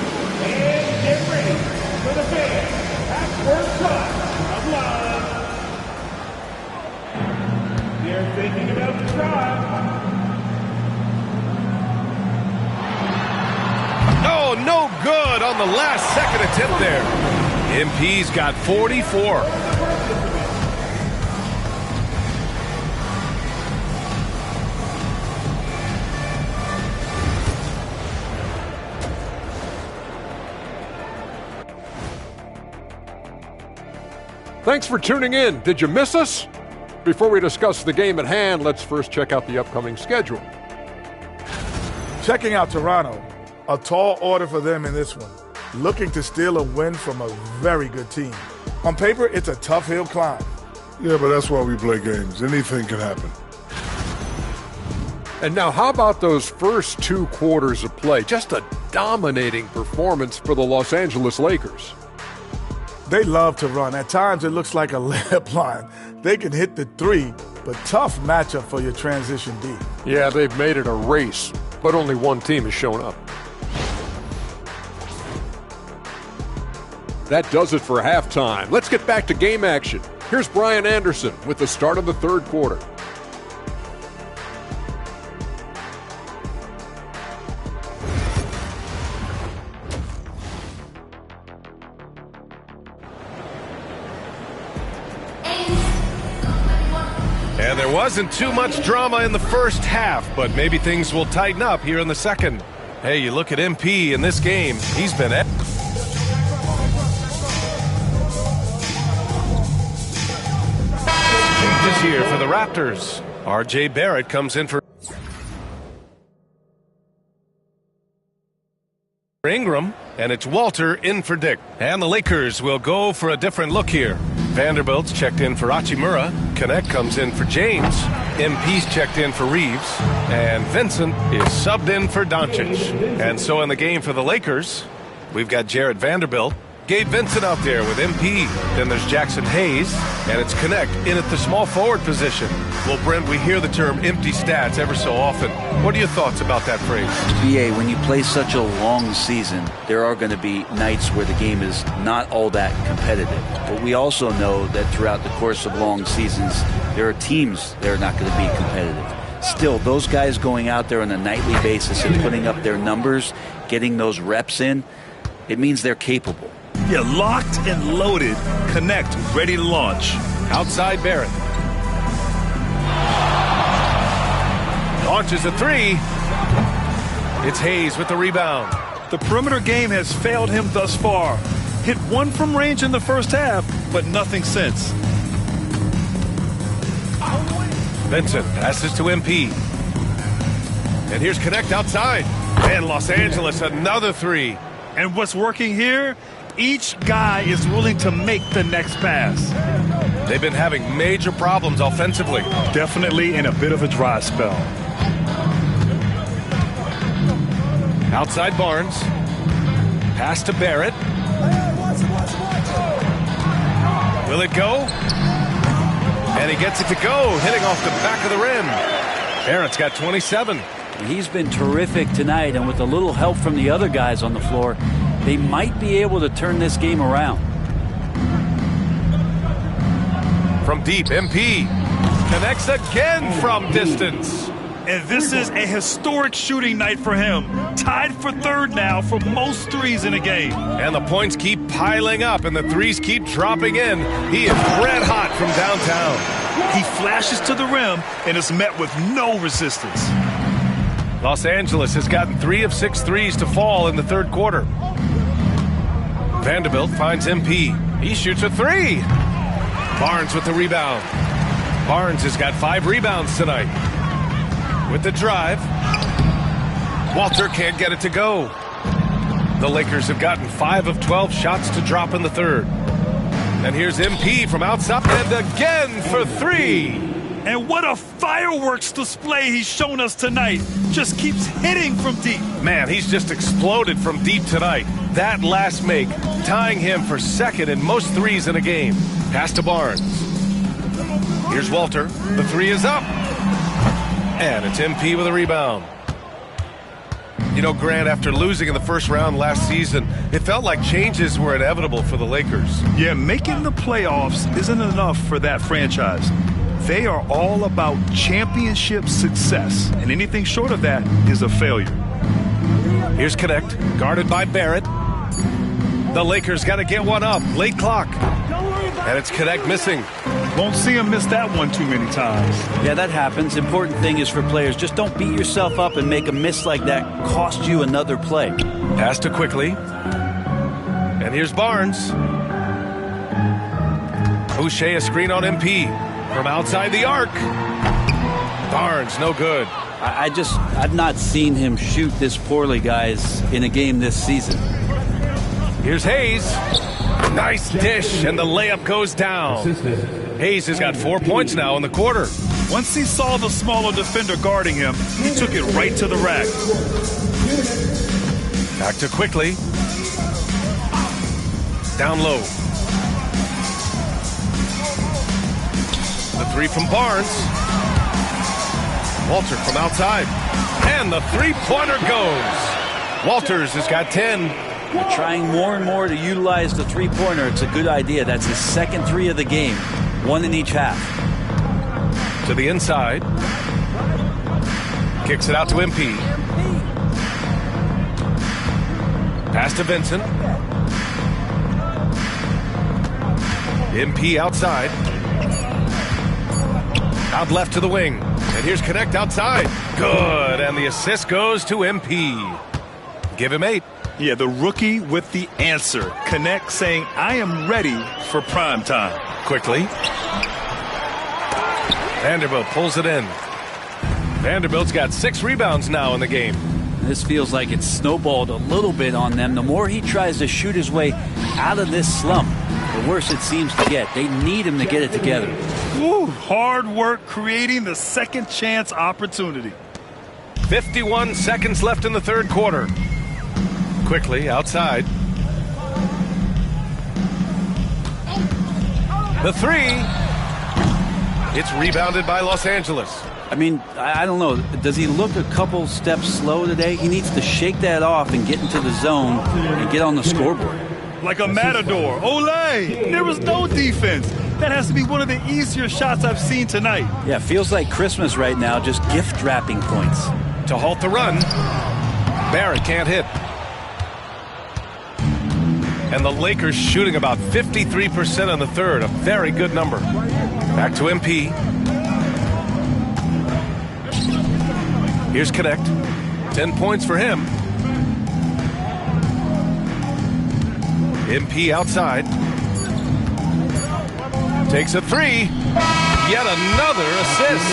N: And get ready for the fans. Half-court shot of love. They're thinking about the try.
O: Oh, no good on the last second attempt there. MP's got 44.
H: Thanks for tuning in. Did you miss us? Before we discuss the game at hand, let's first check out the upcoming schedule.
J: Checking out Toronto, a tall order for them in this one. Looking to steal a win from a very good team. On paper, it's a tough hill climb.
I: Yeah, but that's why we play games. Anything can happen.
H: And now, how about those first 2 quarters of play? Just a dominating performance for the Los Angeles Lakers.
J: They love to run. At times, it looks like a layup line. They can hit the 3, but tough matchup for your transition D.
H: Yeah, they've made it a race, but only one team has shown up. That does it for halftime. Let's get back to game action. Here's Brian Anderson with the start of the third quarter.
O: And there wasn't too much drama in the first half, but maybe things will tighten up here in the second. Hey, you look at MP in this game, he's been changes here for the Raptors. R.J. Barrett comes in for Ingram, and it's Walter in for Dick. And the Lakers will go for a different look here. Vanderbilt's checked in for Hachimura. Connect comes in for James. MP's checked in for Reeves. And Vincent is subbed in for Doncic. And so in the game for the Lakers, we've got Jarred Vanderbilt. Gabe Vincent out there with MP. Then there's Jackson Hayes, and it's Connect in at the small forward position. Well, Brent, we hear the term empty stats ever so often. What are your thoughts about that phrase?
S: BA, when you play such a long season, there are going to be nights where the game is not all that competitive. But we also know that throughout the course of long seasons, there are teams that are not going to be competitive. Still, those guys going out there on a nightly basis and putting up their numbers, getting those reps in, it means they're capable.
Q: Yeah, locked and loaded. Connect, ready to launch.
O: Outside Barrett. Launches a 3. It's Hayes with the rebound.
Q: The perimeter game has failed him thus far. Hit 1 from range in the first half, but nothing since.
O: Vincent passes to MP. And here's Connect outside. And Los Angeles, another 3.
Q: And what's working here Each guy is willing to make the next pass.
O: They've been having major problems offensively.
Q: Definitely in a bit of a dry spell.
O: Outside Barnes. Pass to Barrett. Will it go? And he gets it to go, hitting off the back of the rim. Barrett's got 27.
S: He's been terrific tonight, and with a little help from the other guys on the floor, they might be able to turn this game around.
O: From deep, MP connects again from distance.
Q: And this is a historic shooting night for him. Tied for third now for most threes in a game.
O: And the points keep piling up and the threes keep dropping in. He is red hot from downtown.
Q: He flashes to the rim and is met with no resistance.
O: Los Angeles has gotten 3 of 6 threes to fall in the third quarter. Vanderbilt finds MP. He shoots a 3. Barnes with the rebound. Barnes has got 5 rebounds tonight. With the drive, Walter can't get it to go. The Lakers have gotten 5 of 12 shots to drop in the third. And here's MP from outside and again for 3.
Q: And what a fireworks display he's shown us tonight. Just keeps hitting from deep.
O: Man, he's just exploded from deep tonight. That last make, tying him for second in most threes in a game. Pass to Barnes. Here's Walter. The 3 is up. And it's MP with a rebound. You know, Grant, after losing in the first round last season, it felt like changes were inevitable for the Lakers.
Q: Yeah, making the playoffs isn't enough for that franchise. They are all about championship success, and anything short of that is a failure.
O: Here's Connect, guarded by Barrett. The Lakers got to get one up, late clock. And it's Connect missing.
Q: Won't see him miss that one too many times.
S: Yeah, that happens. Important thing is for players, just don't beat yourself up and make a miss like that cost you another play.
O: Pass to Quickly. And here's Barnes. Boucher a screen on MP. From outside the arc. Barnes, no good.
S: I've not seen him shoot this poorly, guys, in a game this season.
O: Here's Hayes. Nice dish, and the layup goes down. Hayes has got 4 points now in the quarter.
Q: Once he saw the smaller defender guarding him, he took it right to the rack.
O: Back to Quickly. Down low. The 3 from Barnes. Walter from outside. And the three-pointer goes. Walters has got 10.
S: They're trying more and more to utilize the three-pointer. It's a good idea. That's his second 3 of the game. 1 in each half.
O: To the inside. Kicks it out to MP. Pass to Vincent. MP outside. Out left to the wing. And here's Connect outside. Good. And the assist goes to MP. Give him 8.
Q: Yeah, the rookie with the answer. Connect saying, I am ready for prime time.
O: Quickly. Vanderbilt pulls it in. Vanderbilt's got 6 rebounds now in the game.
S: This feels like it's snowballed a little bit on them. The more he tries to shoot his way out of this slump, the worse it seems to get. They need him to get it together.
Q: Woo, hard work creating the second chance opportunity.
O: 51 seconds left in the third quarter. Quickly outside. The 3. It's rebounded by Los Angeles.
S: I mean, I don't know. Does he look a couple steps slow today? He needs to shake that off and get into the zone and get on the scoreboard.
Q: Like a matador. Olay! There was no defense. That has to be one of the easier shots I've seen tonight.
S: Yeah, feels like Christmas right now, just gift wrapping points.
O: To halt the run. Barrett can't hit. And the Lakers shooting about 53% in the third. A very good number. Back to MP. Here's Connect. 10 points for him. MP outside. Takes a three. Yet another assist.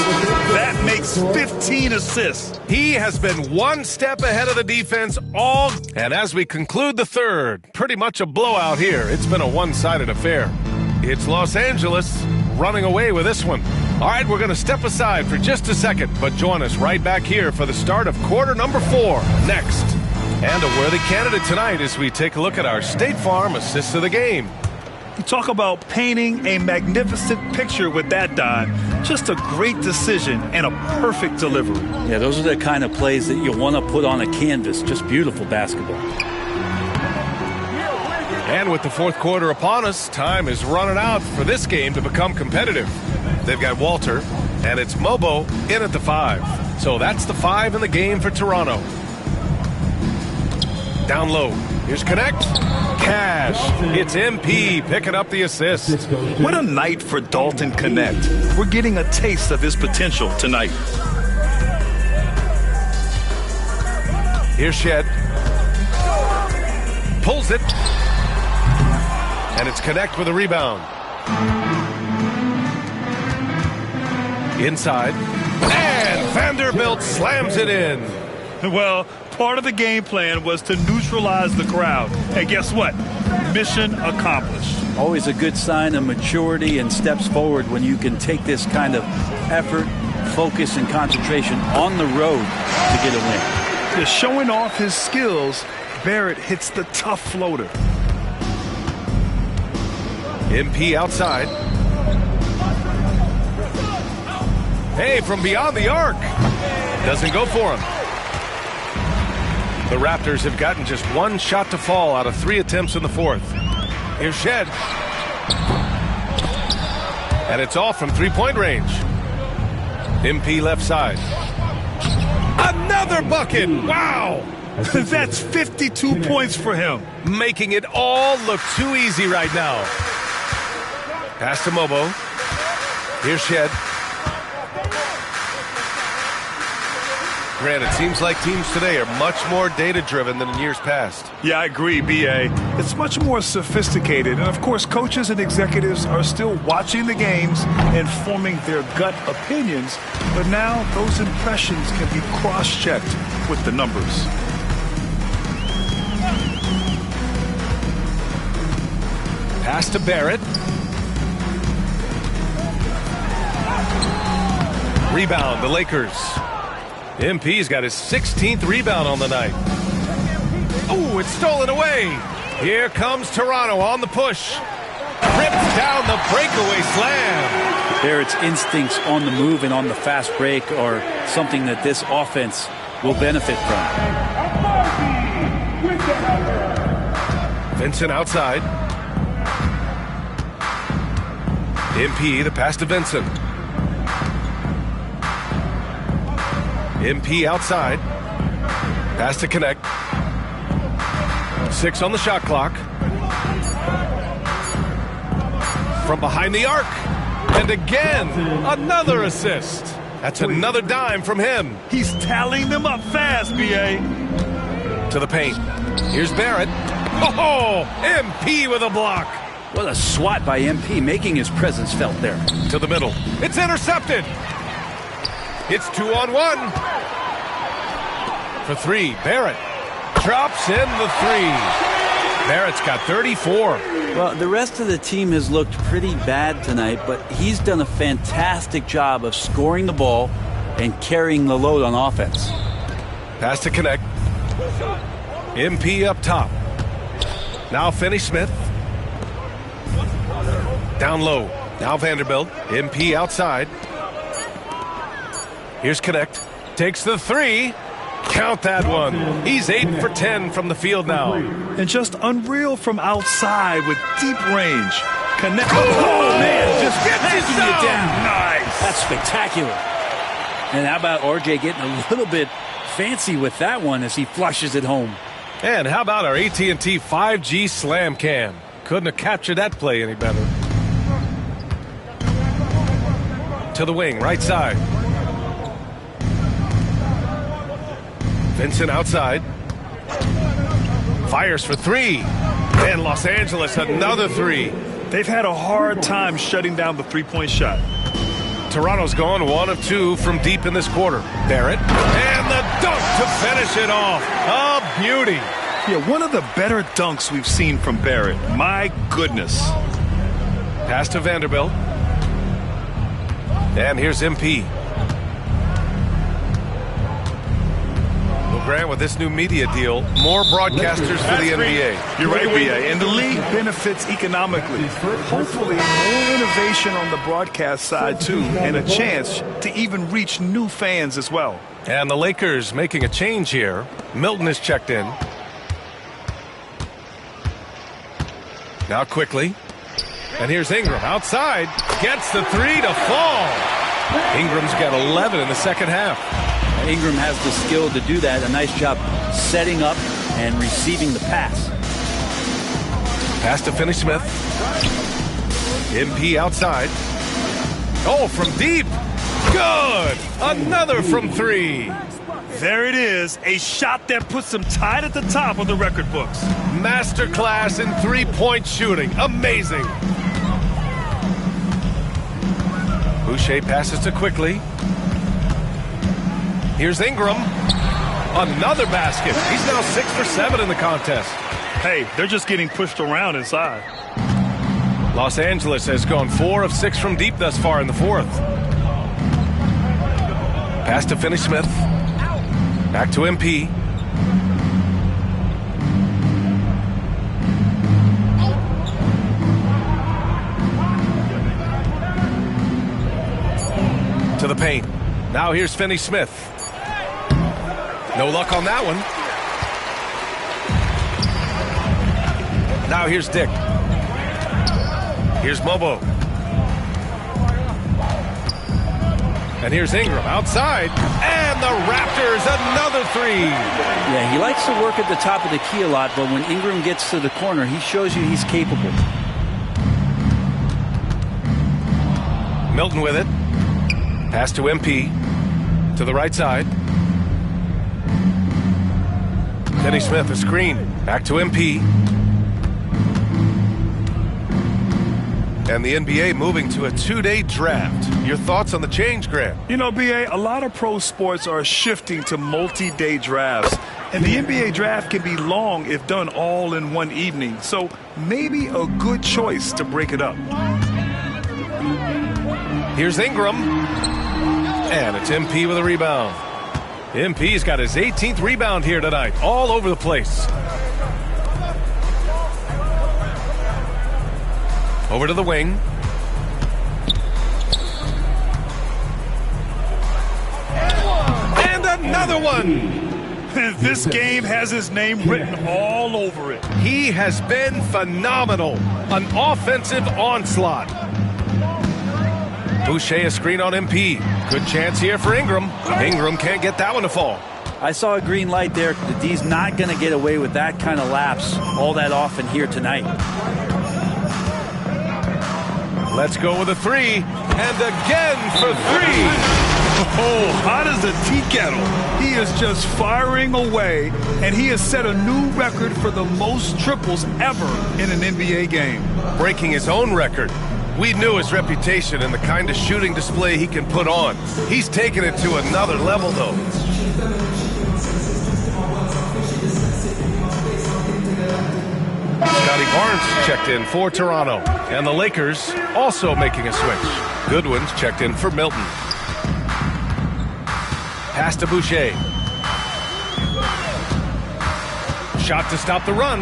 Q: That makes 15 assists.
O: He has been one step ahead of the defense all. And as we conclude the third, pretty much a blowout here. It's been a one-sided affair. It's Los Angeles running away with this one. All right, we're going to step aside for just a second, but join us right back here for the start of quarter number 4 next. And a worthy candidate tonight as we take a look at our State Farm Assist of the Game.
Q: You talk about painting a magnificent picture with that dime. Just a great decision and a perfect delivery.
S: Yeah, those are the kind of plays that you want to put on a canvas. Just beautiful basketball.
O: And with the fourth quarter upon us, time is running out for this game to become competitive. They've got Walter, and it's Mobo in at the 5. So that's the 5 in the game for Toronto. Down low. Here's Connect. Cash. It's MP picking up the assist.
Q: What a night for Dalton Connect. We're getting a taste of his potential tonight.
O: Here's Shed. Pulls it. And it's Connect with a rebound. Inside. And Vanderbilt slams it in.
Q: Well, part of the game plan was to neutralize the crowd. And guess what? Mission accomplished.
S: Always a good sign of maturity and steps forward when you can take this kind of effort, focus, and concentration on the road to get a win.
Q: Just showing off his skills, Barrett hits the tough floater.
O: MP outside. Hey, from beyond the arc. Doesn't go for him. The Raptors have gotten just one shot to fall out of 3 attempts in the fourth. Here's Shed. And it's off from three-point range. MP left side. Another bucket! Wow!
Q: That's 52 points for him.
O: Making it all look too easy right now. Pass to Mobo. Here's Shed. Grant, it seems like teams today are much more data-driven than in years past.
Q: Yeah, I agree, B.A. It's much more sophisticated. And, of course, coaches and executives are still watching the games and forming their gut opinions. But now those impressions can be cross-checked with the numbers.
O: Pass to Barrett. Rebound, the Lakers. MP's got his 16th rebound on the night. Oh, it's stolen away. Here comes Toronto on the push. Rips down the breakaway slam.
S: Barrett's instincts on the move and on the fast break are something that this offense will benefit from.
O: Vincent outside. MP, the pass to Vincent. MP outside. Pass to Connect. 6 on the shot clock. From behind the arc. And again, another assist. That's another dime from him.
Q: He's tallying them up fast, B.A.
O: To the paint. Here's Barrett. Oh, MP with a block.
S: What a swat by MP, making his presence felt there.
O: To the middle. It's intercepted. It's 2-on-1. For 3, Barrett drops in the 3. Barrett's got 34.
S: Well, the rest of the team has looked pretty bad tonight, but he's done a fantastic job of scoring the ball and carrying the load on offense.
O: Pass to Connect. MP up top. Now Finney-Smith. Down low. Now Vanderbilt. MP outside. Here's Connect. Takes the 3. Count that one. He's 8 for 10 from the field now.
Q: And just unreal from outside with deep range. Connect.
S: Oh, man, just gets you down.
Q: Nice.
S: That's spectacular. And how about RJ getting a little bit fancy with that one as he flushes it home.
O: And how about our AT&T 5G Slam Cam? Couldn't have captured that play any better. To the wing, right side. Vincent outside. Fires for 3. And Los Angeles another 3.
Q: They've had a hard time shutting down the three-point shot.
O: Toronto's gone 1 of 2 from deep in this quarter. Barrett, and the dunk to finish it off. A beauty.
Q: Yeah, one of the better dunks we've seen from Barrett. My goodness.
O: Pass to Vanderbilt. And here's MP. Well, Grant, with this new media deal, more broadcasters for the NBA.
Q: You're right, B.A. And the league benefits economically. Hopefully, more innovation on the broadcast side, too, and a chance to even reach new fans as well.
O: And the Lakers making a change here. Milton is checked in. Now quickly. And here's Ingram outside. Gets the 3 to fall. Ingram's got 11 in the second half.
S: Ingram has the skill to do that. A nice job setting up and receiving the pass.
O: Pass to Finney-Smith. MP outside. Oh, from deep. Good. Another from 3.
Q: There it is, a shot that puts him tied at the top of the record books.
O: Masterclass in three-point shooting. Amazing. Boucher passes to Quickly. Here's Ingram. Another basket. He's now 6 for 7 in the contest.
Q: Hey, they're just getting pushed around inside.
O: Los Angeles has gone 4 of 6 from deep thus far in the fourth. Pass to Finney-Smith. Back to MP. To the paint. Now here's Finney-Smith. No luck on that one. Now here's Dick. Here's Mobo. And here's Ingram outside. And the Raptors, another 3.
S: Yeah, he likes to work at the top of the key a lot, but when Ingram gets to the corner, he shows you he's capable.
O: Milton with it. Pass to MP. To the right side. Finney-Smith, a screen. Back to MP. And the NBA moving to a 2-day draft. Your thoughts on the change, Grant?
Q: You know, B.A., a lot of pro sports are shifting to multi-day drafts. And the NBA draft can be long if done all in one evening. So maybe a good choice to break it up.
O: Here's Ingram. And it's MP with a rebound. MP's got his 18th rebound here tonight. All over the place. Over to the wing. And another one.
Q: This game has his name written all over it.
O: He has been phenomenal. An offensive onslaught. Boucher a screen on MP. Good chance here for Ingram. Ingram can't get that one to fall.
S: I saw a green light there. The D's not going to get away with that kind of lapse all that often here tonight.
O: Let's go with a 3. And again for 3.
Q: Oh, hot as a tea kettle. He is just firing away, and he has set a new record for the most triples ever in an NBA game.
O: Breaking his own record. We knew his reputation and the kind of shooting display he can put on. He's taken it to another level, though. Scotty Barnes checked in for Toronto. And the Lakers also making a switch. Goodwin's checked in for Milton. Pass to Boucher. Shot to stop the run.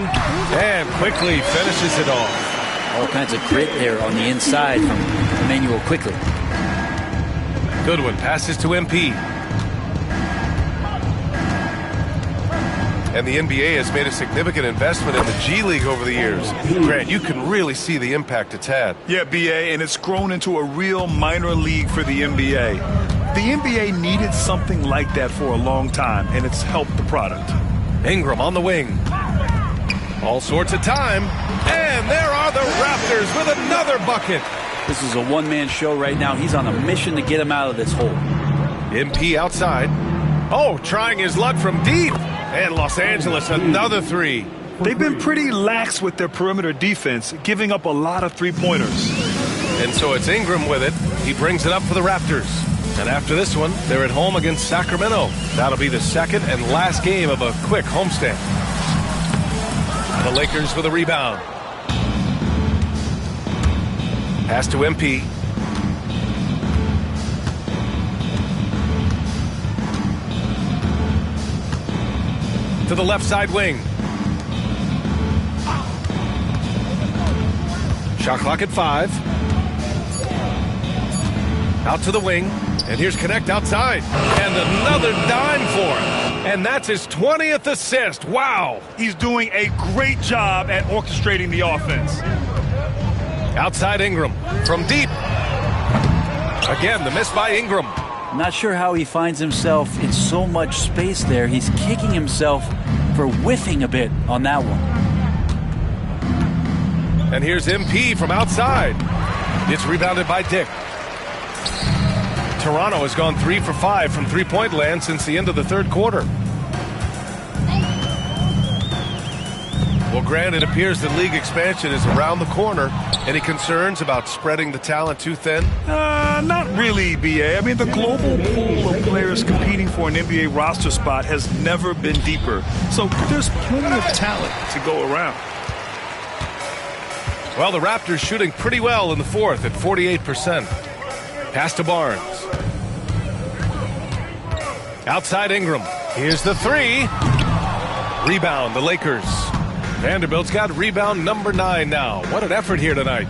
O: And quickly finishes it off.
S: All kinds of grit there on the inside from Emmanuel Quickly.
O: Goodwin passes to MP. And the NBA has made a significant investment in the G League over the years. Grant, you can really see the impact it's had.
Q: Yeah, B.A., and it's grown into a real minor league for the NBA. The NBA needed something like that for a long time, and it's helped the product.
O: Ingram on the wing. All sorts of time. And there are the Raptors with another bucket.
S: This is a one-man show right now. He's on a mission to get him out of this hole.
O: MP outside. Oh, trying his luck from deep. And Los Angeles, another 3.
Q: They've been pretty lax with their perimeter defense, giving up a lot of three-pointers.
O: And so it's Ingram with it. He brings it up for the Raptors. And after this one, they're at home against Sacramento. That'll be the second and last game of a quick homestand. The Lakers with a rebound. Pass to MP. To the left side wing. Shot clock at 5. Out to the wing. And here's Connect outside. And another dime for him. And that's his 20th assist. Wow.
Q: He's doing a great job at orchestrating the offense.
O: Outside Ingram. From deep. Again, the miss by Ingram.
S: Not sure how he finds himself in so much space there. He's kicking himself for whiffing a bit on that one.
O: And here's MP from outside. It's rebounded by Dick. Toronto has gone 3 for 5 from three-point land since the end of the third quarter. Well, Grant, it appears that league expansion is around the corner. Any concerns about spreading the talent too thin?
Q: Not really, B.A. I mean, the global pool of players competing for an NBA roster spot has never been deeper. So there's plenty of talent to go around.
O: Well, the Raptors shooting pretty well in the fourth at 48%. Pass to Barnes. Outside Ingram. Here's the 3. Rebound, the Lakers. Vanderbilt's got rebound number 9 now. What an effort here tonight.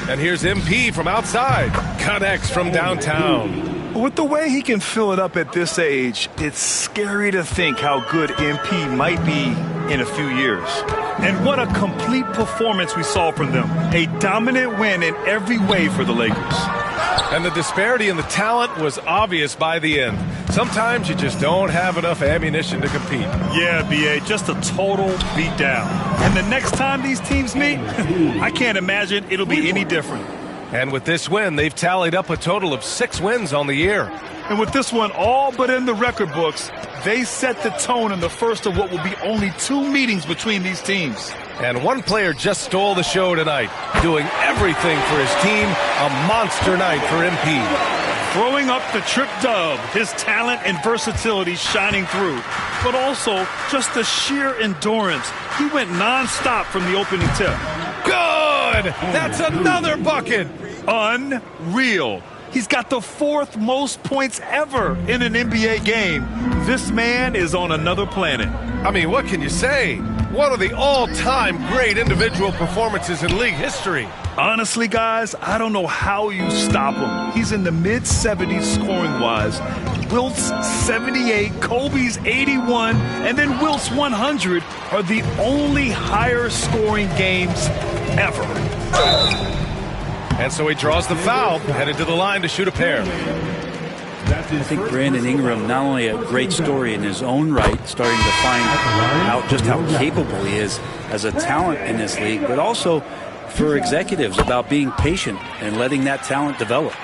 O: And here's MP from outside. Connects from downtown.
Q: With the way he can fill it up at this age, it's scary to think how good MP might be in a few years. And what a complete performance we saw from them. A dominant win in every way for the Lakers.
O: And the disparity in the talent was obvious by the end. Sometimes you just don't have enough ammunition to compete.
Q: Yeah, B.A., just a total beatdown. And the next time these teams meet, I can't imagine it'll be any different.
O: And with this win, they've tallied up a total of 6 wins on the year.
Q: And with this one all but in the record books, they set the tone in the first of what will be only 2 meetings between these teams.
O: And one player just stole the show tonight, doing everything for his team. A monster night for MP.
Q: Throwing up the trip dub, his talent and versatility shining through. But also just the sheer endurance. He went nonstop from the opening tip.
O: Good! That's another bucket!
Q: Unreal. He's got the 4th most points ever in an NBA game. This man is on another planet.
O: I mean, what can you say? One of the all-time great individual performances in league history.
Q: Honestly, guys, I don't know how you stop him. He's in the mid-70s scoring-wise. Wilt's 78, Kobe's 81, and then Wilt's 100 are the only higher-scoring games ever.
O: And so he draws the foul, headed to the line to shoot a pair.
S: I think Brandon Ingram, not only a great story in his own right, starting to find out just how capable he is as a talent in this league, but also for executives about being patient and letting that talent develop.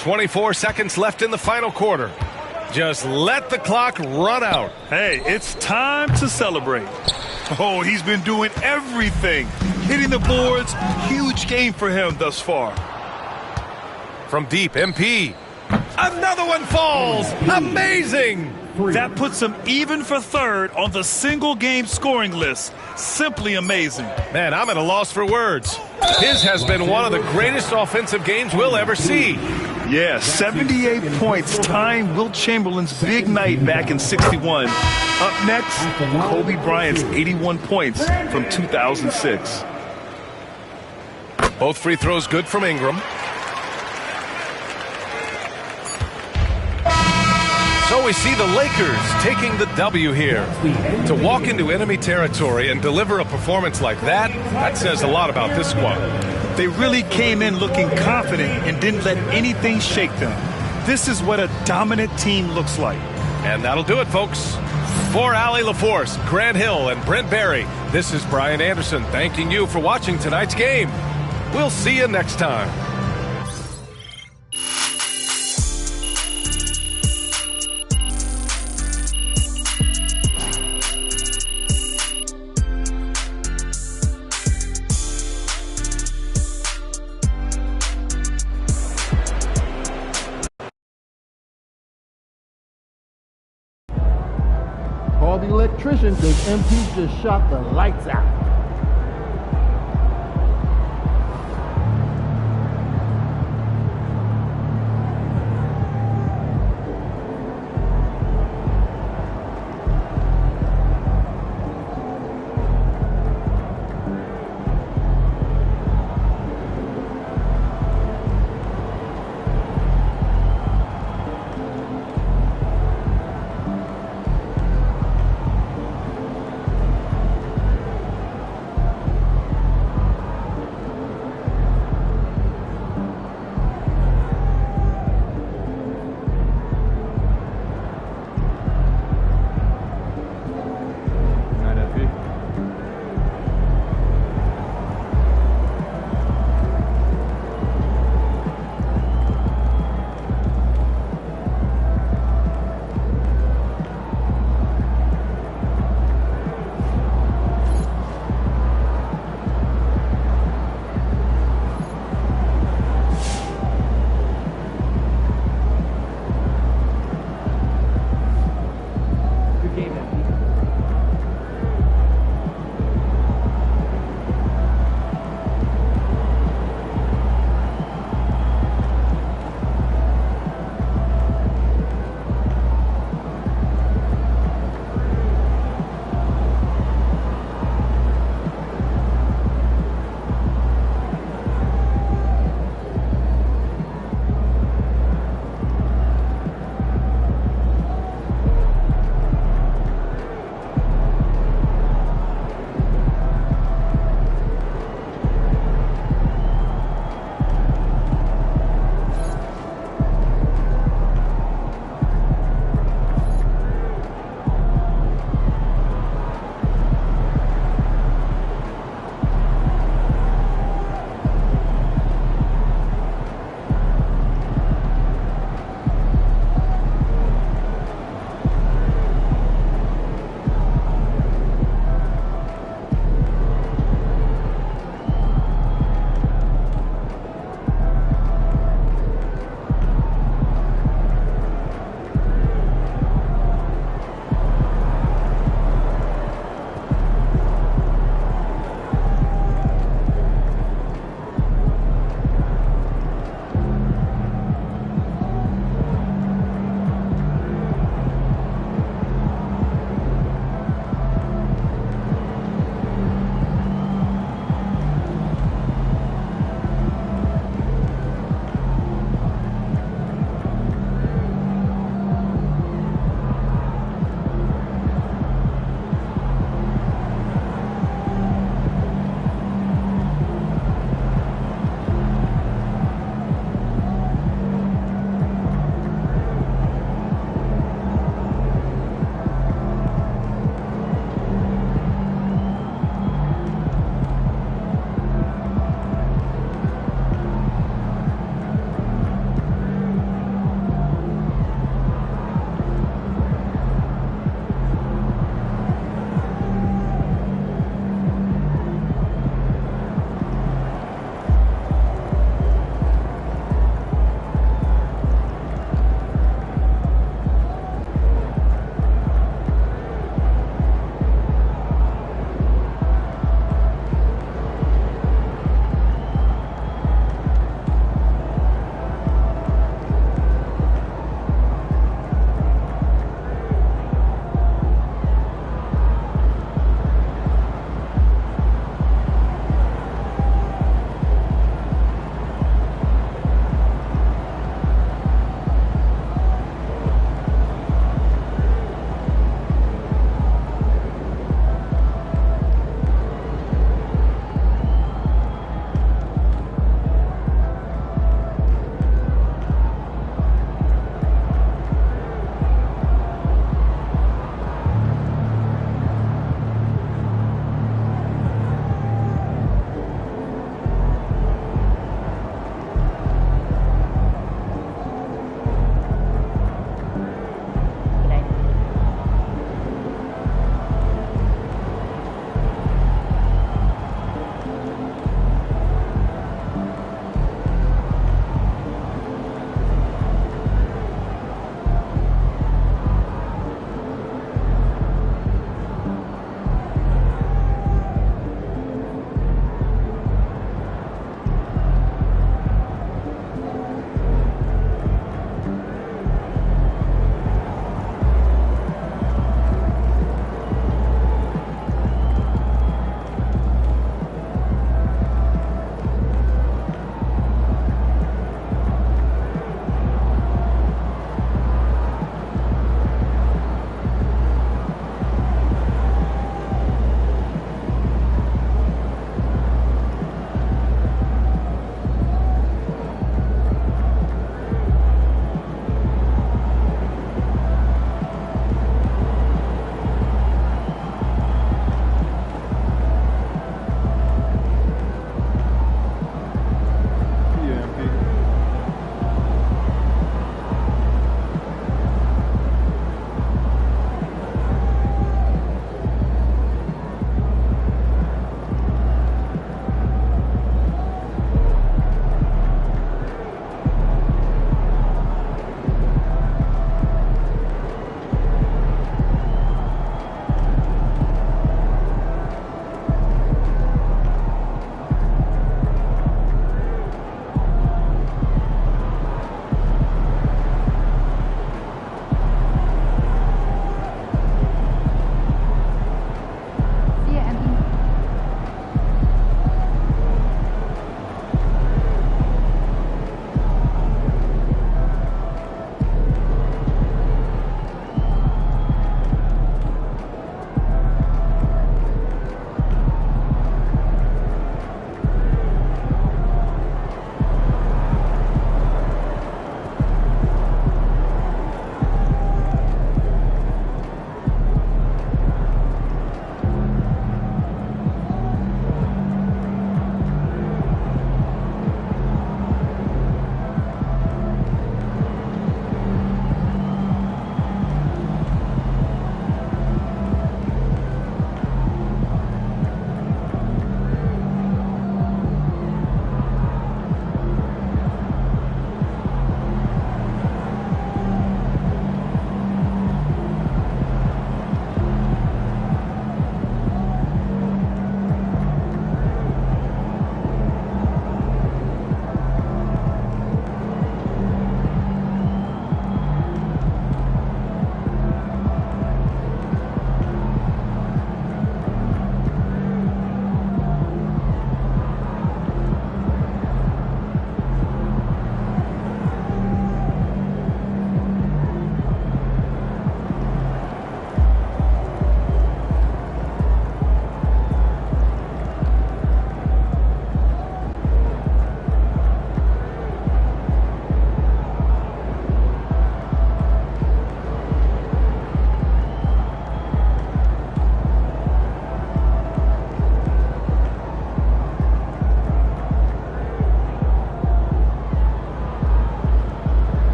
O: 24 seconds left in the final quarter. Just let the clock run out.
Q: Hey, it's time to celebrate. Oh, he's been doing everything. Hitting the boards, huge game for him thus far.
O: From deep, MP. Another one falls. Amazing.
Q: That puts him even for 3rd on the single-game scoring list. Simply amazing.
O: Man, I'm at a loss for words. His has been one of the greatest offensive games we'll ever see.
Q: Yeah, 78 points, tying Wilt Chamberlain's big night back in '61. Up next, Kobe Bryant's 81 points from 2006.
O: Both free throws good from Ingram. So we see the Lakers taking the W here. To walk into enemy territory and deliver a performance like that, that says a lot about this squad.
Q: They really came in looking confident and didn't let anything shake them. This is what a dominant team looks like.
O: And that'll do it, folks. For Allie LaForce, Grant Hill, and Brent Barry, this is Brian Anderson thanking you for watching tonight's game. We'll see you next time.
K: the electrician because MP just shot the lights out.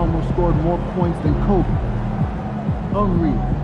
K: almost scored more points than Kobe. Unreal.